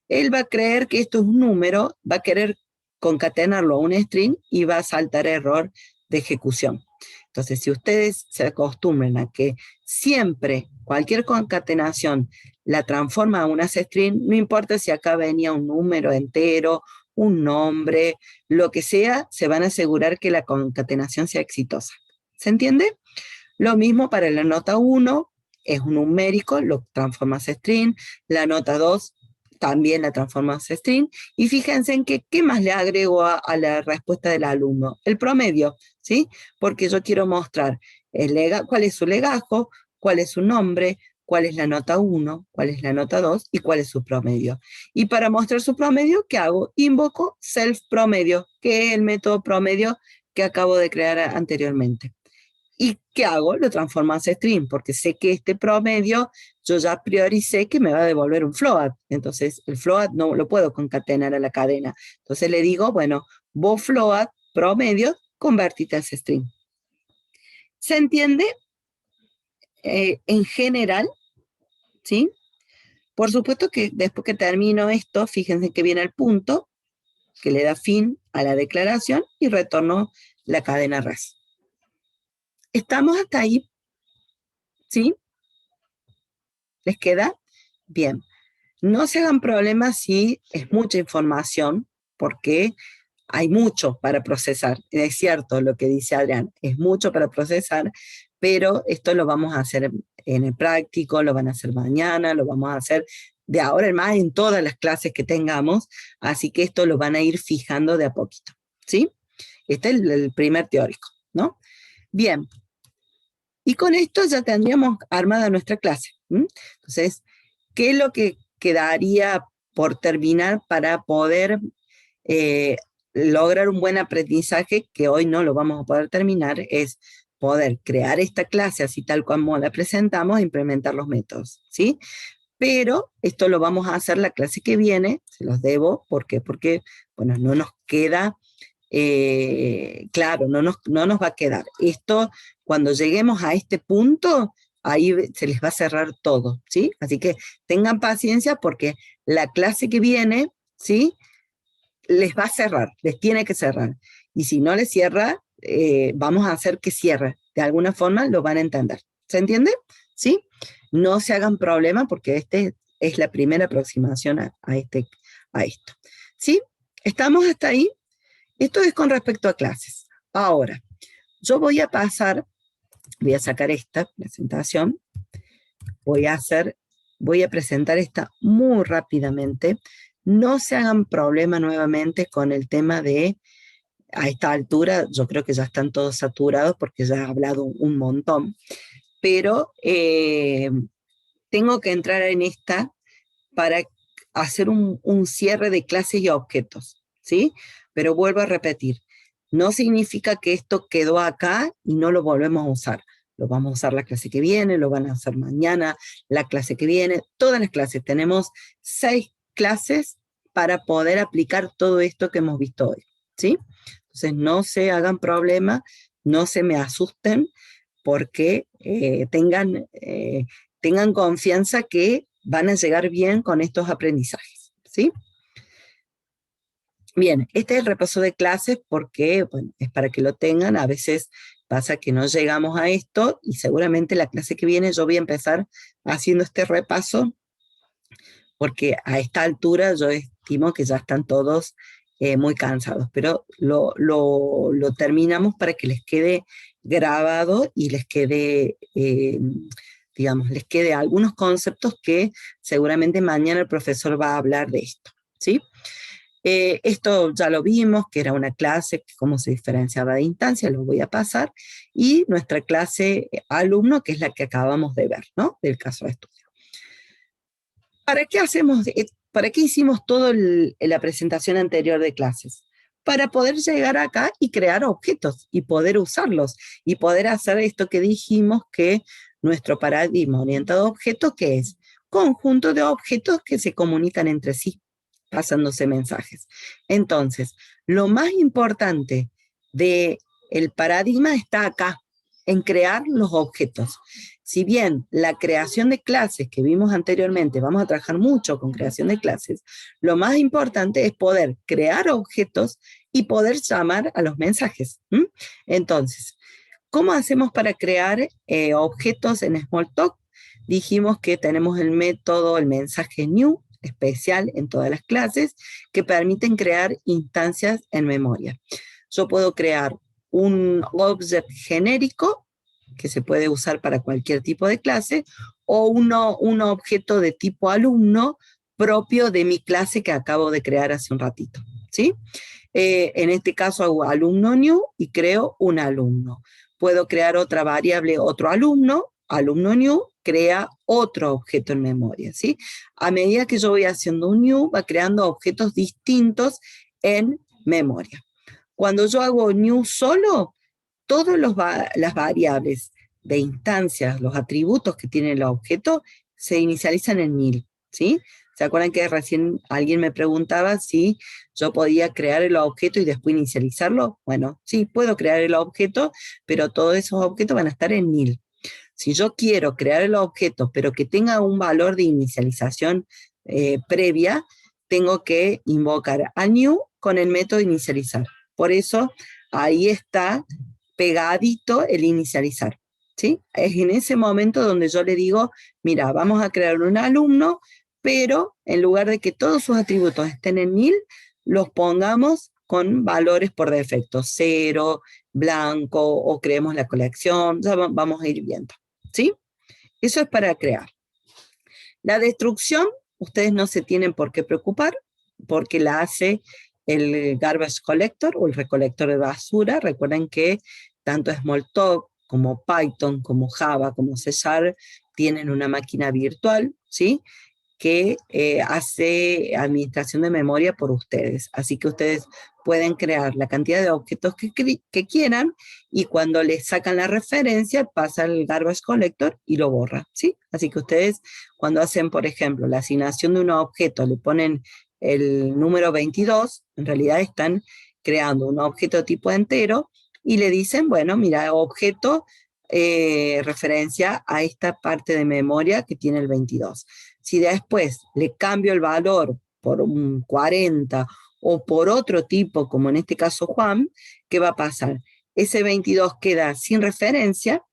él va a creer que esto es un número, va a querer concatenarlo a un string y va a saltar error de ejecución. Entonces, si ustedes se acostumbran a que siempre cualquier concatenación la transforma a un as string, no importa si acá venía un número entero, un nombre, lo que sea, se van a asegurar que la concatenación sea exitosa. ¿Se entiende? Lo mismo para la nota 1, es un numérico, lo transformas a string, la nota 2 también la transformas a string, y fíjense en que, ¿qué más le agrego a la respuesta del alumno? El promedio, ¿sí? Porque yo quiero mostrar cuál es su legajo, cuál es su nombre, cuál es la nota 1, cuál es la nota 2 y cuál es su promedio. Y para mostrar su promedio, ¿qué hago? Invoco self promedio, que es el método promedio que acabo de crear anteriormente. ¿Y qué hago? Lo transformo a string, porque sé que este promedio, yo ya prioricé que me va a devolver un float. Entonces, el float no lo puedo concatenar a la cadena. Entonces le digo, bueno, vos float, promedio, convertite a ese string. ¿Se entiende? En general, ¿sí? Por supuesto que después que termino esto, fíjense que viene el punto, que le da fin a la declaración y retorno la cadena res. ¿Estamos hasta ahí? ¿Sí? ¿Les queda? Bien. No se hagan problemas si es mucha información, porque hay mucho para procesar. Es cierto lo que dice Adrián, es mucho para procesar, pero esto lo vamos a hacer en el práctico, lo van a hacer mañana, lo vamos a hacer de ahora en más en todas las clases que tengamos, así que esto lo van a ir fijando de a poquito, ¿sí? Este es el primer teórico, ¿no? Bien, y con esto ya tendríamos armada nuestra clase. Entonces, ¿qué es lo que quedaría por terminar para poder lograr un buen aprendizaje, que hoy no lo vamos a poder terminar? Es poder crear esta clase así tal como la presentamos e implementar los métodos, ¿sí? Pero esto lo vamos a hacer la clase que viene, se los debo, ¿por qué? Porque, bueno, no nos queda, claro, no nos va a quedar. Esto, cuando lleguemos a este punto, ahí se les va a cerrar todo, ¿sí? Así que tengan paciencia porque la clase que viene, ¿sí? Les va a cerrar, les tiene que cerrar. Y si no les cierra, vamos a hacer que cierre. De alguna forma lo van a entender. ¿Se entiende? ¿Sí? No se hagan problema porque este es la primera aproximación a esto. ¿Sí? ¿Estamos hasta ahí? Esto es con respecto a clases. Ahora, yo voy a sacar esta presentación, voy a presentar esta muy rápidamente. No se hagan problema nuevamente con el tema de, a esta altura, yo creo que ya están todos saturados porque ya he hablado un montón, pero tengo que entrar en esta para hacer un cierre de clases y objetos, ¿sí? Pero vuelvo a repetir, no significa que esto quedó acá y no lo volvemos a usar. Lo vamos a usar la clase que viene, lo van a hacer mañana, la clase que viene, todas las clases. Tenemos 6 clases para poder aplicar todo esto que hemos visto hoy, ¿sí? Entonces no se hagan problema, no se me asusten, porque tengan confianza que van a llegar bien con estos aprendizajes, ¿sí? Bien, este es el repaso de clases porque, bueno, es para que lo tengan. A veces pasa que no llegamos a esto y seguramente la clase que viene yo voy a empezar haciendo este repaso porque a esta altura yo estimo que ya están todos muy cansados, pero lo terminamos para que les quede grabado y les quede, digamos, les quede algunos conceptos que seguramente mañana el profesor va a hablar de esto, ¿sí? Esto ya lo vimos, que era una clase, cómo se diferenciaba de instancia, lo voy a pasar, y nuestra clase alumno, que es la que acabamos de ver, ¿no? Del caso de estudio. ¿Para qué hacemos, para qué hicimos toda la presentación anterior de clases? Para poder llegar acá y crear objetos, y poder usarlos, y poder hacer esto que dijimos que nuestro paradigma orientado a objetos, que es conjunto de objetos que se comunican entre sí, pasándose mensajes. Entonces, lo más importante del paradigma está acá, en crear los objetos. Si bien la creación de clases que vimos anteriormente, vamos a trabajar mucho con creación de clases, lo más importante es poder crear objetos y poder llamar a los mensajes. Entonces, ¿cómo hacemos para crear objetos en Smalltalk? Dijimos que tenemos el método, el mensaje new, especial en todas las clases, que permiten crear instancias en memoria. Yo puedo crear un object genérico, que se puede usar para cualquier tipo de clase, o un objeto de tipo alumno propio de mi clase que acabo de crear hace un ratito, ¿sí? En este caso hago alumno new y creo un alumno. Puedo crear otra variable, otro alumno new, crea otro objeto en memoria, ¿sí? A medida que yo voy haciendo un new, va creando objetos distintos en memoria. Cuando yo hago new solo, todas las variables de instancias, los atributos que tiene el objeto, se inicializan en nil, ¿sí? ¿Se acuerdan que recién alguien me preguntaba si yo podía crear el objeto y después inicializarlo? Bueno, sí, puedo crear el objeto, pero todos esos objetos van a estar en nil. Si yo quiero crear el objeto, pero que tenga un valor de inicialización previa, tengo que invocar a new con el método inicializar. Por eso, ahí está pegadito el inicializar, ¿sí? Es en ese momento donde yo le digo, mira, vamos a crear un alumno, pero en lugar de que todos sus atributos estén en nil, los pongamos con valores por defecto, 0, blanco, o creemos la colección, ya vamos a ir viendo, ¿sí? Eso es para crear. La destrucción, ustedes no se tienen por qué preocupar, porque la hace el garbage collector o el recolector de basura. Recuerden que tanto Smalltalk como Python, como Java, como C# tienen una máquina virtual, ¿sí? Que hace administración de memoria por ustedes. Así que ustedes pueden crear la cantidad de objetos que quieran, y cuando les sacan la referencia, pasa el garbage collector y lo borra, ¿sí? Así que ustedes, cuando hacen, por ejemplo, la asignación de un objeto, le ponen el número 22, en realidad están creando un objeto tipo entero, y le dicen, bueno, mira, objeto referencia a esta parte de memoria que tiene el 22. Si después le cambio el valor por un 40 o por otro tipo, como en este caso Juan, ¿qué va a pasar? Ese 22 queda sin referencia,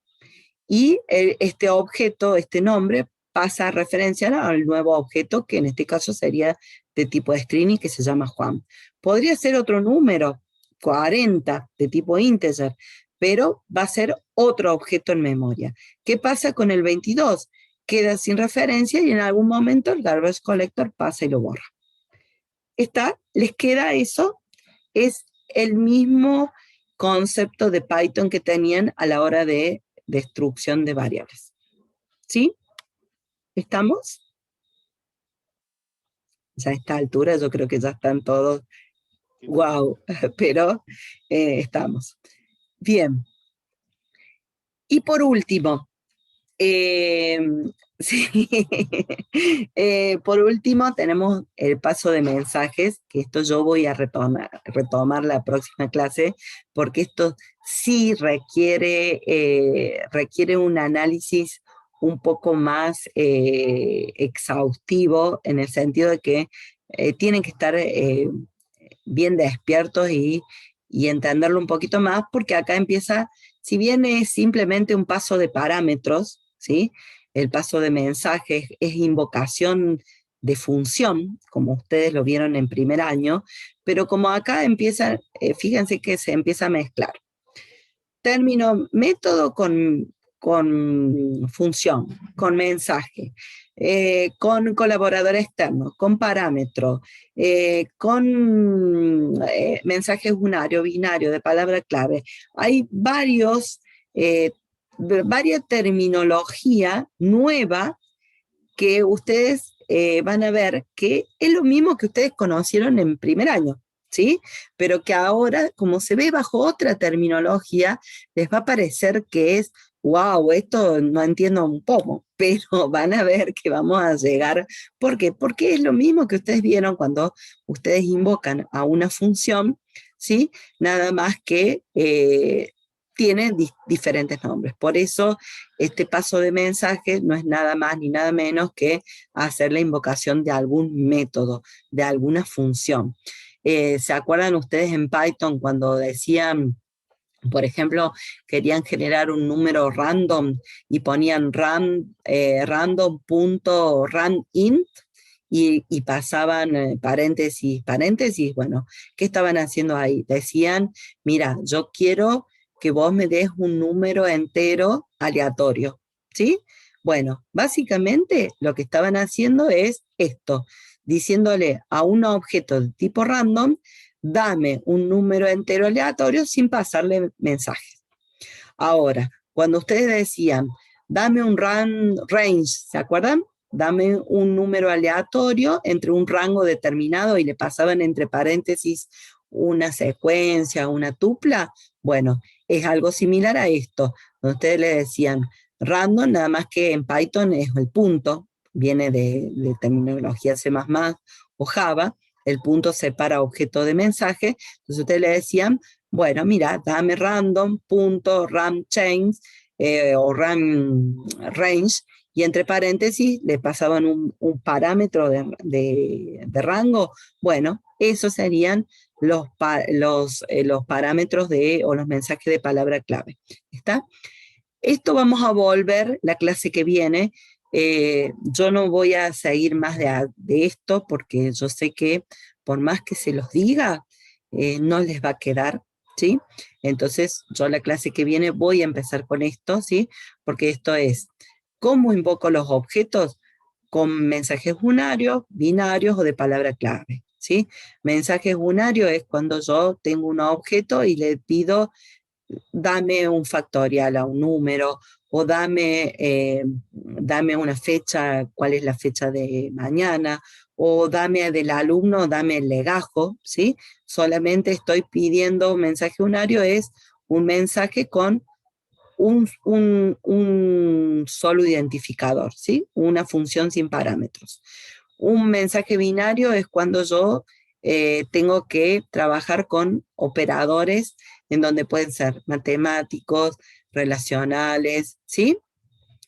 y este objeto, este nombre, pasa a referenciar al nuevo objeto, que en este caso sería de tipo string y que se llama Juan. Podría ser otro número, 40, de tipo integer, pero va a ser otro objeto en memoria. ¿Qué pasa con el 22? Queda sin referencia y en algún momento el garbage collector pasa y lo borra. Les queda eso, es el mismo concepto de Python que tenían a la hora de destrucción de variables. ¿Sí? ¿Estamos? Ya a esta altura yo creo que ya están todos, wow, pero estamos. Bien. Y por último, sí, por último tenemos el paso de mensajes, que esto yo voy a retomar la próxima clase, porque esto sí requiere un análisis un poco más exhaustivo, en el sentido de que tienen que estar bien despiertos y entenderlo un poquito más, porque acá empieza, si bien es simplemente un paso de parámetros, ¿sí? El paso de mensajes es invocación de función, como ustedes lo vieron en primer año, pero como acá empieza, fíjense que se empieza a mezclar término método con función, con mensaje, con colaborador externo, con parámetro, con mensaje unario, binario, de palabra clave. Hay varias terminología nueva que ustedes van a ver que es lo mismo que ustedes conocieron en primer año, ¿sí? Pero que ahora, como se ve bajo otra terminología, les va a parecer que es, wow, esto no entiendo un poco, pero van a ver que vamos a llegar. ¿Por qué? Porque es lo mismo que ustedes vieron cuando ustedes invocan a una función, ¿sí? Nada más que tiene diferentes nombres. Por eso este paso de mensaje no es nada más ni nada menos que hacer la invocación de algún método, de alguna función. ¿Se acuerdan ustedes en Python cuando decían, por ejemplo, querían generar un número random y ponían random.randint y pasaban paréntesis, paréntesis? Bueno, ¿qué estaban haciendo ahí? Decían, mira, yo quiero que vos me des un número entero aleatorio, ¿sí? Bueno, básicamente lo que estaban haciendo es esto, diciéndole a un objeto de tipo random, dame un número entero aleatorio sin pasarle mensajes. Ahora, cuando ustedes decían, dame un range, ¿se acuerdan? Dame un número aleatorio entre un rango determinado y le pasaban entre paréntesis una secuencia, una tupla. Bueno, es algo similar a esto, donde ustedes le decían random, nada más que en Python es el punto, viene de terminología C++ o Java, el punto separa objeto de mensaje, entonces ustedes le decían, bueno, mira, dame random.ramChange o range, y entre paréntesis le pasaban un parámetro de rango. Bueno, esos serían los parámetros o los mensajes de palabra clave. ¿Está? Esto vamos a volver la clase que viene. Yo no voy a seguir más de esto porque yo sé que por más que se los diga, no les va a quedar, ¿sí? Entonces, yo la clase que viene voy a empezar con esto, ¿sí? Porque esto es cómo invoco los objetos con mensajes unarios, binarios o de palabra clave, ¿sí? Mensajes unarios es cuando yo tengo un objeto y le pido dame un factorial a un número o dame una fecha, cuál es la fecha de mañana, o dame del alumno, dame el legajo, ¿sí? Solamente estoy pidiendo un mensaje unario, es un mensaje con un solo identificador, ¿sí? Una función sin parámetros. Un mensaje binario es cuando yo tengo que trabajar con operadores en donde pueden ser matemáticos, relacionales, ¿sí?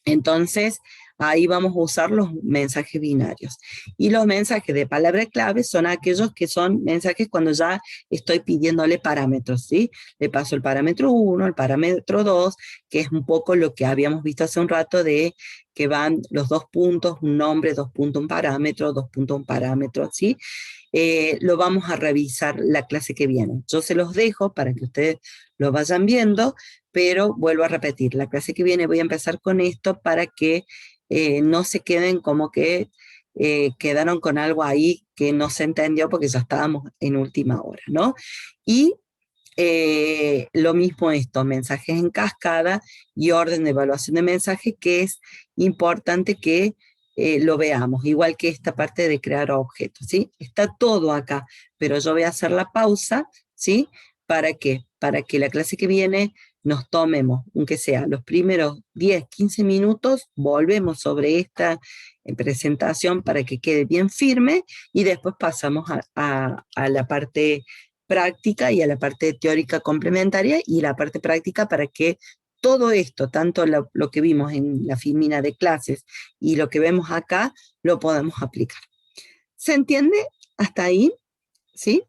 Entonces, ahí vamos a usar los mensajes binarios. Y los mensajes de palabra clave son aquellos que son mensajes cuando ya estoy pidiéndole parámetros, ¿sí? Le paso el parámetro 1, el parámetro 2, que es un poco lo que habíamos visto hace un rato de que van los dos puntos, un nombre, dos puntos, un parámetro, dos puntos, un parámetro, ¿sí? Lo vamos a revisar la clase que viene. Yo se los dejo para que ustedes lo vayan viendo, pero vuelvo a repetir, la clase que viene voy a empezar con esto para que no se queden como que quedaron con algo ahí que no se entendió porque ya estábamos en última hora, ¿no? Y lo mismo esto, mensajes en cascada y orden de evaluación de mensajes, que es importante que lo veamos, igual que esta parte de crear objetos, ¿sí? Está todo acá, pero yo voy a hacer la pausa, ¿sí? ¿Para qué? Para que la clase que viene nos tomemos, aunque sea los primeros 10, 15 minutos, volvemos sobre esta presentación para que quede bien firme y después pasamos a la parte práctica y a la parte teórica complementaria y la parte práctica para que todo esto, tanto lo que vimos en la filmina de clases y lo que vemos acá, lo podamos aplicar. ¿Se entiende hasta ahí? ¿Sí?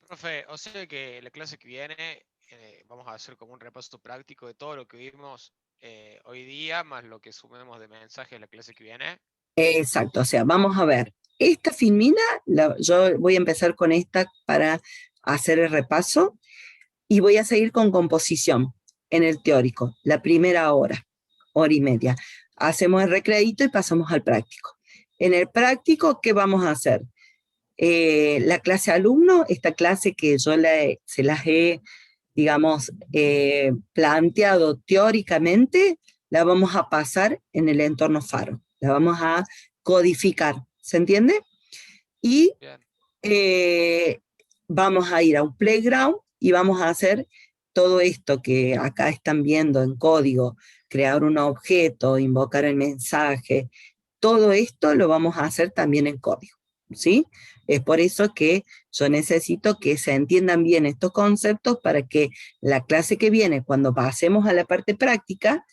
Profe, o sea que la clase que viene vamos a hacer como un repaso práctico de todo lo que vimos hoy día, más lo que sumemos de mensajes la clase que viene. Exacto, o sea, vamos a ver, esta filmina, yo voy a empezar con esta para hacer el repaso y voy a seguir con composición en el teórico, la primera hora, hora y media. Hacemos el recreadito y pasamos al práctico. En el práctico, ¿qué vamos a hacer? La clase alumno, esta clase que se las he, digamos, planteado teóricamente, la vamos a pasar en el entorno Faro, la vamos a codificar, ¿se entiende? Y Bien, eh, vamos a ir a un playground y vamos a hacer todo esto que acá están viendo en código, crear un objeto, invocar el mensaje, todo esto lo vamos a hacer también en código, ¿sí? Es por eso que yo necesito que se entiendan bien estos conceptos para que la clase que viene, cuando pasemos a la parte práctica,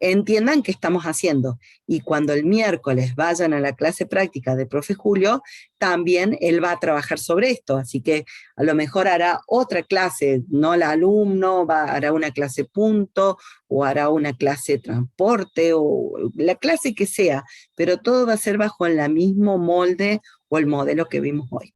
entiendan qué estamos haciendo. Y cuando el miércoles vayan a la clase práctica de profe Julio, también él va a trabajar sobre esto. Así que a lo mejor hará otra clase, no el alumno, hará una clase punto, o hará una clase transporte, o la clase que sea, pero todo va a ser bajo el mismo molde o el modelo que vimos hoy.